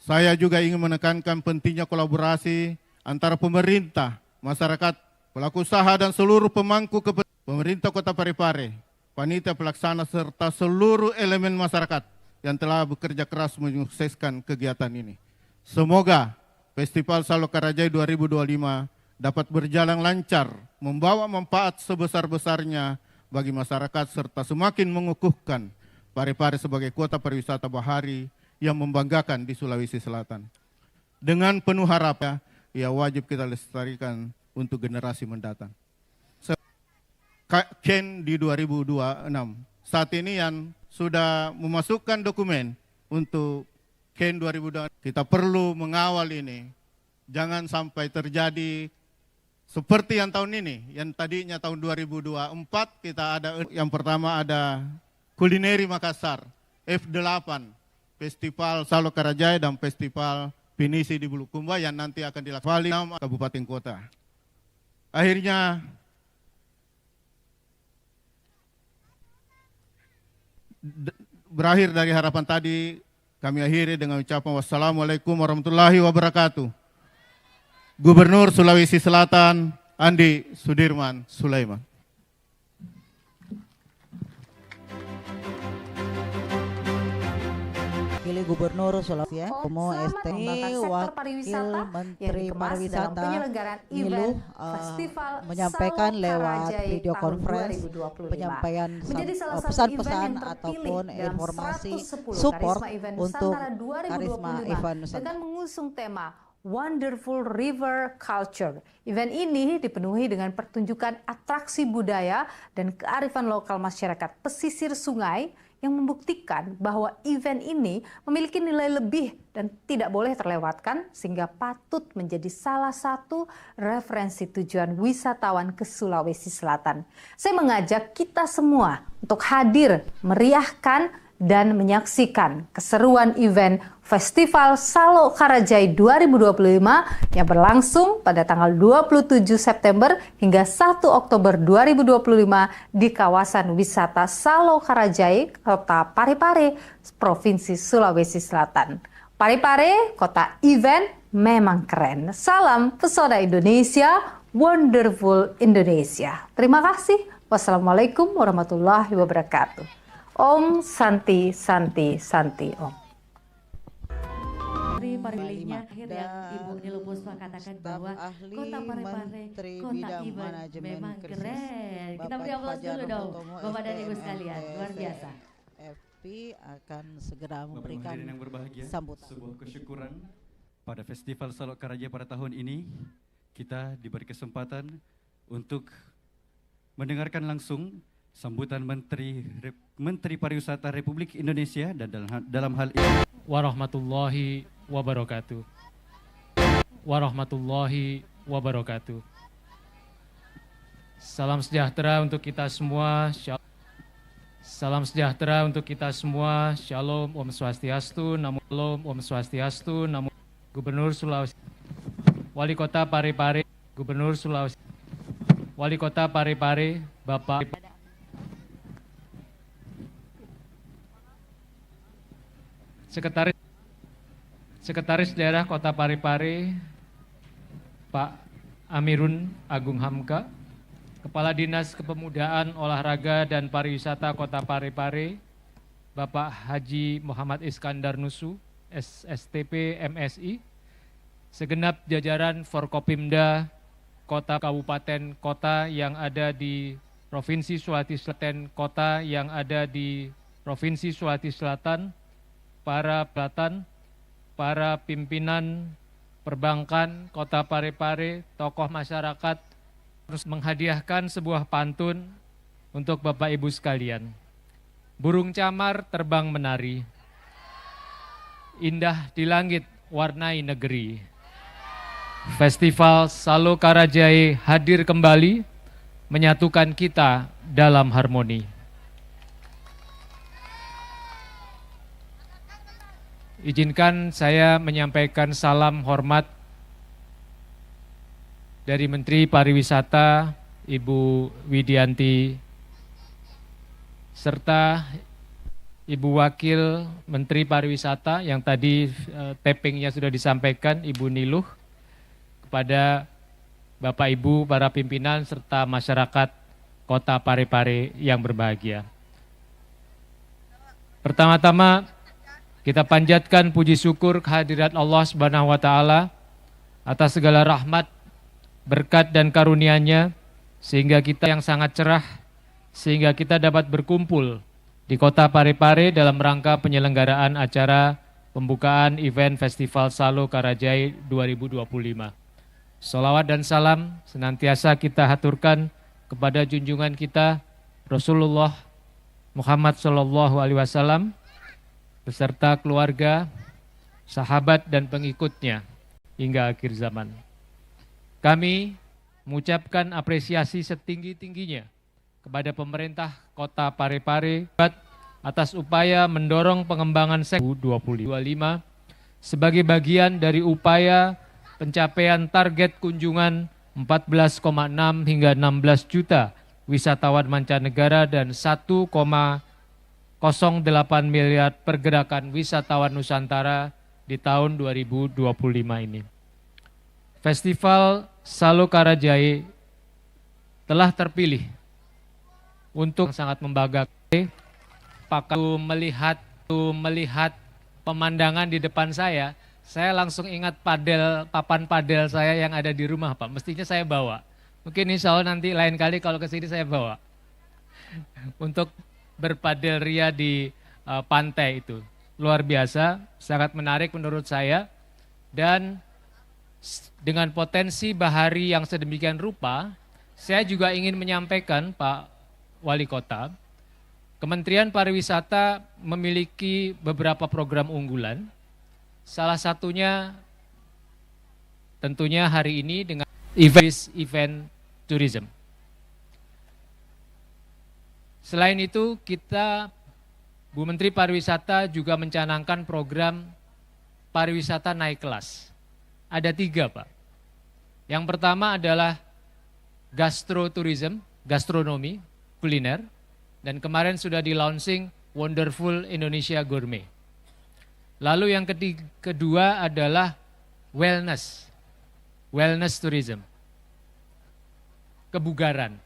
[SPEAKER 7] Saya juga ingin menekankan pentingnya kolaborasi antara pemerintah, masyarakat, pelaku usaha dan seluruh pemangku kepentingan pemerintah Kota Parepare, panitia pelaksana serta seluruh elemen masyarakat yang telah bekerja keras menyukseskan kegiatan ini. Semoga Festival Salo Karajai 2025 dapat berjalan lancar, membawa manfaat sebesar-besarnya bagi masyarakat serta semakin mengukuhkan Parepare sebagai kota pariwisata bahari yang membanggakan di Sulawesi Selatan. Dengan penuh harapan, ya wajib kita lestarikan untuk generasi mendatang. Ken di 2026, saat ini yang sudah memasukkan dokumen untuk Ken 2026, kita perlu mengawal ini. Jangan sampai terjadi seperti yang tahun ini, yang tadinya tahun 2024 kita ada, yang pertama ada Kulineri Makassar, F8, Festival Salo Karajai dan Festival Pinisi di Bulukumba yang nanti akan dilaksanakan di kabupaten kota. Akhirnya berakhir dari harapan tadi, kami akhiri dengan ucapan wassalamualaikum warahmatullahi wabarakatuh. Gubernur Sulawesi Selatan Andi Sudirman Sulaiman.
[SPEAKER 2] Pilih Gubernur Sulawesi ya,
[SPEAKER 8] Wakil
[SPEAKER 2] Menteri Pariwisata Niluh menyampaikan lewat video conference penyampaian pesan-pesan ataupun informasi support untuk Karisma Event Nusantara
[SPEAKER 8] dengan mengusung tema Wonderful River Culture. Event ini dipenuhi dengan pertunjukan atraksi budaya dan kearifan lokal masyarakat pesisir sungai yang membuktikan bahwa event ini memiliki nilai lebih dan tidak boleh terlewatkan sehingga patut menjadi salah satu referensi tujuan wisatawan ke Sulawesi Selatan. Saya mengajak kita semua untuk hadir meriahkan dan menyaksikan keseruan event Festival Salo Karajai 2025 yang berlangsung pada tanggal 27 September hingga 1 Oktober 2025 di kawasan wisata Salo Karajai, Kota Parepare, Provinsi Sulawesi Selatan. Parepare, kota event memang keren. Salam pesona Indonesia, Wonderful Indonesia. Terima kasih. Wassalamualaikum warahmatullahi wabarakatuh. Om Santi Santi Santi Om.
[SPEAKER 3] Pariwisata akhir yang Ibu Niluh Puspa katakan bahwa Kota Parepare, kota event memang keren. Kita beri aplaus dulu dong, Bapak dan Ibu sekalian, luar biasa.
[SPEAKER 2] FP akan segera memberikan
[SPEAKER 4] yang berbahagia,
[SPEAKER 2] sambutan.
[SPEAKER 4] Sebuah kesyukuran pada Festival Salo Karajai pada tahun ini, kita diberi kesempatan untuk mendengarkan langsung sambutan Menteri Pariwisata Republik Indonesia dan dalam hal ini
[SPEAKER 5] Warahmatullahi wabarakatuh. Warahmatullahi wabarakatuh. Salam sejahtera untuk kita semua. Salam sejahtera untuk kita semua. Shalom, Om Swastiastu, Namo Shalom, Om Swastiastu, Namo Gubernur Sulawesi, Wali Kota Parepare, Gubernur Sulawesi, Wali Kota Parepare, Bapak Sekretaris Daerah Kota Parepare, Pak Amirun Agung Hamka, Kepala Dinas Kepemudaan, Olahraga dan Pariwisata Kota Parepare, Bapak Haji Muhammad Iskandar Nusu, SSTP MSI, segenap jajaran Forkopimda Kota Kabupaten Kota yang ada di Provinsi Sulawesi Selatan, Kota yang ada di Provinsi Sulawesi Selatan, para pelatan, para pimpinan perbankan Kota Parepare, tokoh masyarakat, terus menghadiahkan sebuah pantun untuk Bapak Ibu sekalian. Burung camar terbang menari, indah di langit warnai negeri. Festival Salo Karajai hadir kembali, menyatukan kita dalam harmoni. Izinkan saya menyampaikan salam hormat dari Menteri Pariwisata Ibu Widianti serta
[SPEAKER 9] Ibu Wakil Menteri Pariwisata yang tadi tappingnya sudah disampaikan, Ibu Niluh, kepada Bapak Ibu, para pimpinan, serta masyarakat Kota Parepare yang berbahagia. Pertama-tama kita panjatkan puji syukur kehadirat Allah Subhanahu wa Ta'ala atas segala rahmat, berkat dan karunia-Nya, sehingga kita yang sangat cerah, sehingga kita dapat berkumpul di Kota Parepare dalam rangka penyelenggaraan acara pembukaan event Festival Salo Karajai 2025. Sholawat dan salam senantiasa kita haturkan kepada junjungan kita Rasulullah Muhammad SAW beserta keluarga, sahabat dan pengikutnya hingga akhir zaman. Kami mengucapkan apresiasi setinggi-tingginya kepada pemerintah Kota Parepare atas upaya mendorong pengembangan sektor 2025 sebagai bagian dari upaya pencapaian target kunjungan 14,6 hingga 16 juta wisatawan mancanegara dan 1,08 miliar pergerakan wisatawan Nusantara di tahun 2025 ini. Festival Salo Karajai telah terpilih untuk sangat membanggakan. Melihat pemandangan di depan saya langsung ingat papan padel saya yang ada di rumah, Pak. Mestinya saya bawa. Mungkin insya Allah nanti lain kali kalau ke sini saya bawa. Untuk berpadel ria di pantai itu. Luar biasa, sangat menarik menurut saya. Dan dengan potensi bahari yang sedemikian rupa, saya juga ingin menyampaikan, Pak Wali Kota, Kementerian Pariwisata memiliki beberapa program unggulan. Salah satunya tentunya hari ini dengan event tourism. Selain itu, kita, Bu Menteri Pariwisata juga mencanangkan program pariwisata naik kelas. Ada 3, Pak. Yang pertama adalah gastroturism, gastronomi, kuliner, dan kemarin sudah di-launching Wonderful Indonesia Gourmet. Lalu yang kedua adalah wellness tourism, kebugaran,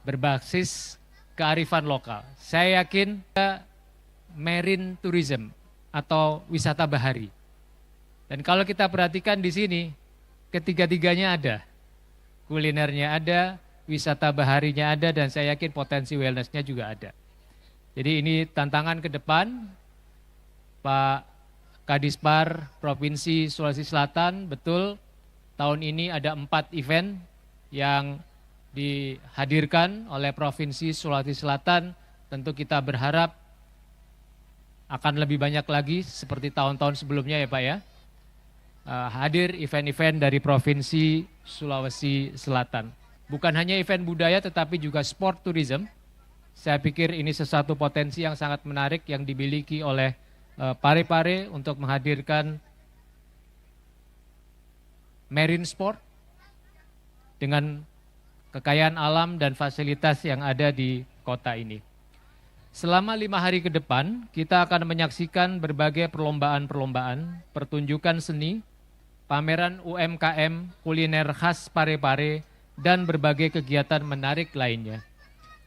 [SPEAKER 9] berbasis kearifan lokal. Saya yakin marine tourism atau wisata bahari. Dan kalau kita perhatikan di sini, ketiga-tiganya ada. Kulinernya ada, wisata baharinya ada, dan saya yakin potensi wellness-nya juga ada. Jadi ini tantangan ke depan, Pak Kadispar Provinsi Sulawesi Selatan, betul tahun ini ada 4 event yang dihadirkan oleh Provinsi Sulawesi Selatan. Tentu kita berharap akan lebih banyak lagi seperti tahun-tahun sebelumnya ya Pak ya. Hadir event-event dari Provinsi Sulawesi Selatan. Bukan hanya event budaya tetapi juga sport tourism. Saya pikir ini sesuatu potensi yang sangat menarik yang dimiliki oleh Parepare untuk menghadirkan marine sport dengan kekayaan alam dan fasilitas yang ada di kota ini. Selama 5 hari ke depan, kita akan menyaksikan berbagai perlombaan-perlombaan, pertunjukan seni, pameran UMKM, kuliner khas Parepare, dan berbagai kegiatan menarik lainnya.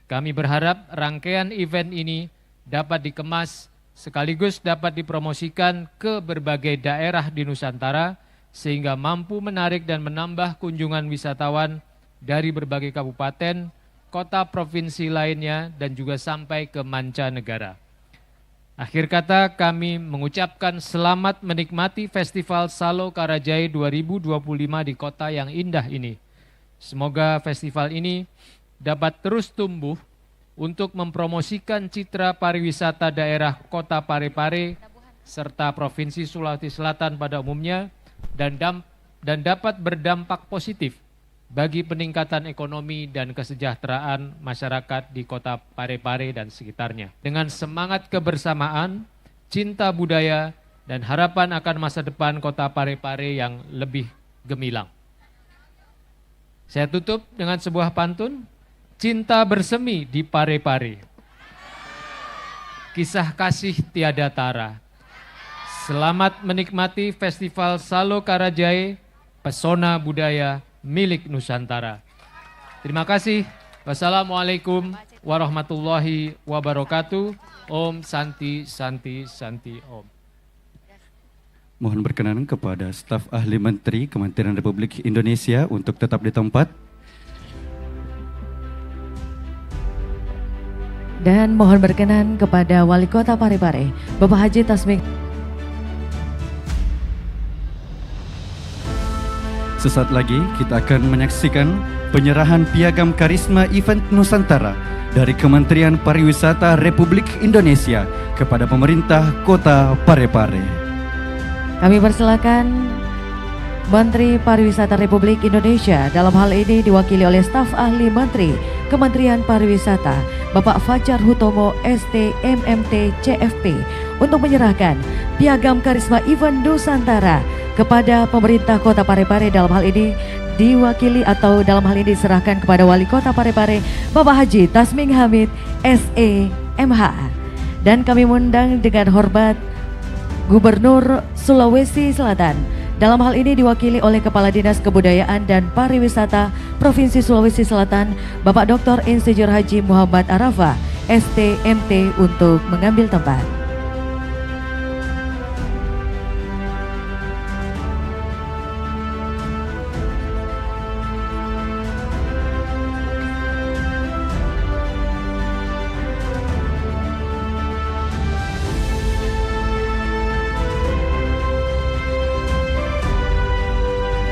[SPEAKER 9] Kami berharap rangkaian event ini dapat dikemas sekaligus dapat dipromosikan ke berbagai daerah di Nusantara sehingga mampu menarik dan menambah kunjungan wisatawan dari berbagai kabupaten, kota provinsi lainnya dan juga sampai ke mancanegara. Akhir kata kami mengucapkan selamat menikmati Festival Salo Karajai 2025 di kota yang indah ini. Semoga festival ini dapat terus tumbuh untuk mempromosikan citra pariwisata daerah Kota Parepare serta Provinsi Sulawesi Selatan pada umumnya dan dapat berdampak positif bagi peningkatan ekonomi dan kesejahteraan masyarakat di Kota Parepare dan sekitarnya. Dengan semangat kebersamaan, cinta budaya, dan harapan akan masa depan Kota Parepare yang lebih gemilang. Saya tutup dengan sebuah pantun. Cinta bersemi di Parepare. kisah kasih tiada tara. Selamat menikmati Festival Salo Karajae, pesona budaya milik Nusantara. Terima kasih. Wassalamualaikum warahmatullahi wabarakatuh. Om Santi Santi Santi Om.
[SPEAKER 4] Mohon berkenan kepada staf ahli menteri Kementerian Republik Indonesia untuk tetap di tempat.
[SPEAKER 3] Dan mohon berkenan kepada Wali Kota Parepare, Bapak Haji Tasmik.
[SPEAKER 4] Sesaat lagi kita akan menyaksikan penyerahan piagam karisma event Nusantara dari Kementerian Pariwisata Republik Indonesia kepada pemerintah Kota Parepare.
[SPEAKER 3] Kami persilakan Menteri Pariwisata Republik Indonesia, dalam hal ini diwakili oleh staf ahli Menteri Kementerian Pariwisata, Bapak Fajar Hutomo ST MMT CFP, untuk menyerahkan piagam karisma event Nusantara kepada pemerintah Kota Parepare. Dalam hal ini diwakili atau dalam hal ini diserahkan kepada Wali Kota Parepare, Bapak Haji Tasmik Hamid SE MH. Dan kami mengundang dengan hormat Gubernur Sulawesi Selatan. Dalam hal ini diwakili oleh Kepala Dinas Kebudayaan dan Pariwisata Provinsi Sulawesi Selatan, Bapak Dr. Insinyur Haji Muhammad Arafa STMT, untuk mengambil tempat.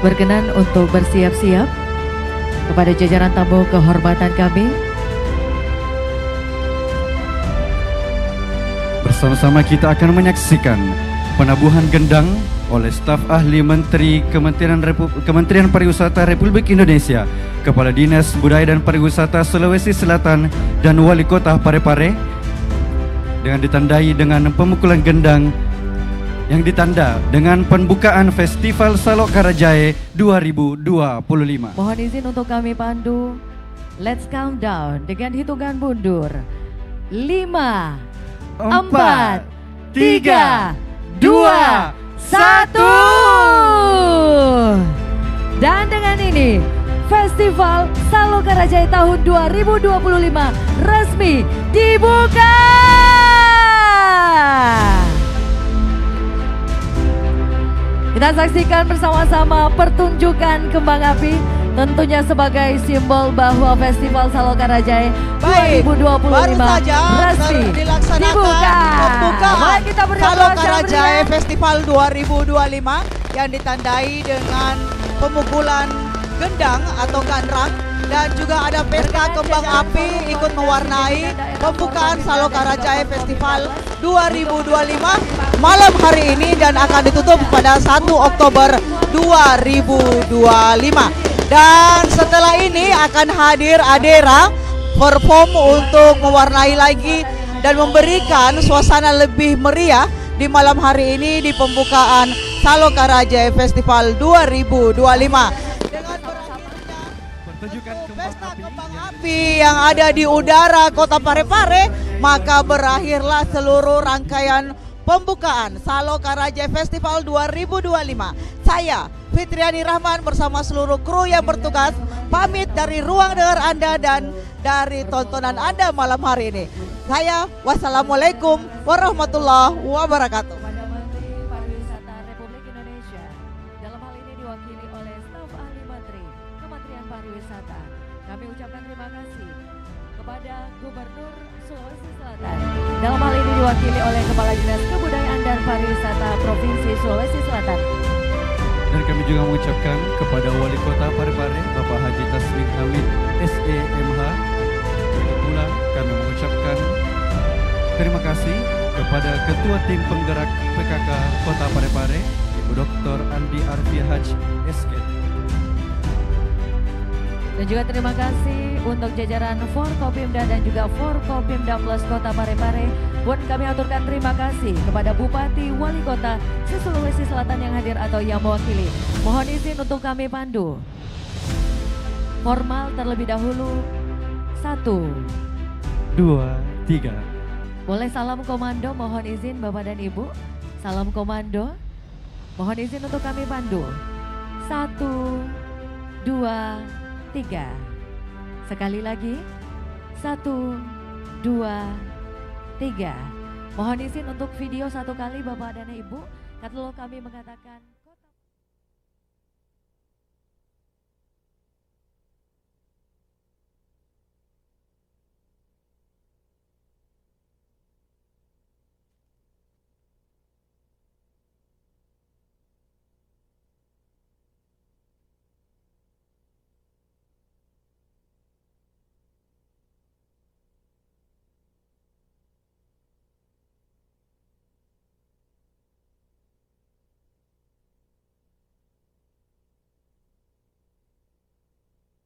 [SPEAKER 3] Berkenan untuk bersiap-siap kepada jajaran tamu kehormatan kami.
[SPEAKER 4] Bersama-sama kita akan menyaksikan penabuhan gendang oleh staf ahli Menteri Kementerian Pariwisata Republik Indonesia, Kepala Dinas Budaya dan Pariwisata Sulawesi Selatan, dan Wali Kota Parepare, dengan ditandai dengan pemukulan gendang yang ditanda dengan pembukaan Festival Salo Karajae 2025.
[SPEAKER 3] Mohon izin untuk kami pandu. Let's count down dengan hitungan mundur. 5, 4, 3, 2, 1. Dan dengan ini Festival Salo Karajae tahun 2025 resmi dibuka. Kita saksikan bersama-sama pertunjukan kembang api, tentunya sebagai simbol bahwa Festival Salo Karajae 2025 resmi dibuka.
[SPEAKER 2] Pembukaan Salo Karajae Festival 2025 yang ditandai dengan pemukulan gendang atau ganrang, dan juga ada pesta kembang api ikut mewarnai pembukaan Salo Karajae Festival 2025 malam hari ini, dan akan ditutup pada 1 Oktober 2025. Dan setelah ini akan hadir Adera perform untuk mewarnai lagi dan memberikan suasana lebih meriah di malam hari ini di pembukaan Salo Karajae Festival 2025. Dengan berakhirnya pesta kembang api yang ada di udara Kota Parepare, maka berakhirlah seluruh rangkaian pembukaan Salo Karajae Festival 2025. Saya Fitriani Rahman bersama seluruh kru yang bertugas pamit dari ruang dengar Anda dan dari tontonan Anda malam hari ini. Saya wassalamualaikum warahmatullahi wabarakatuh.
[SPEAKER 3] Kepada Menteri Pariwisata Republik Indonesia, dalam hal ini diwakili oleh staf ahli Menteri Kementerian Pariwisata, kami ucapkan terima kasih kepada Gubernur Sulawesi Selatan. Dalam hal ini diwakili oleh Kepala Dinas Kebudayaan dan Pariwisata Provinsi Sulawesi Selatan.
[SPEAKER 4] Dan kami juga mengucapkan kepada Wali Kota Parepare, Bapak Haji Tasmik Hamid SE MH. Begitu pula kami mengucapkan terima kasih kepada Ketua Tim Penggerak PKK Kota Parepare, Ibu Dr. Andi Arfi Haj SK.
[SPEAKER 3] Dan juga terima kasih untuk jajaran Forkopimda dan juga Forkopimda Plus Kota Parepare. Pun kami aturkan terima kasih kepada Bupati Wali Kota Sulawesi Selatan yang hadir atau yang mewakili. Mohon izin untuk kami pandu. Formal terlebih dahulu. 1,
[SPEAKER 4] 2, 3.
[SPEAKER 3] Boleh salam komando, mohon izin Bapak dan Ibu. Salam komando, mohon izin untuk kami pandu. 1, 2, 3. Sekali lagi, 1, 2, 3. Mohon izin untuk video satu kali Bapak dan Ibu. Kalau kami mengatakan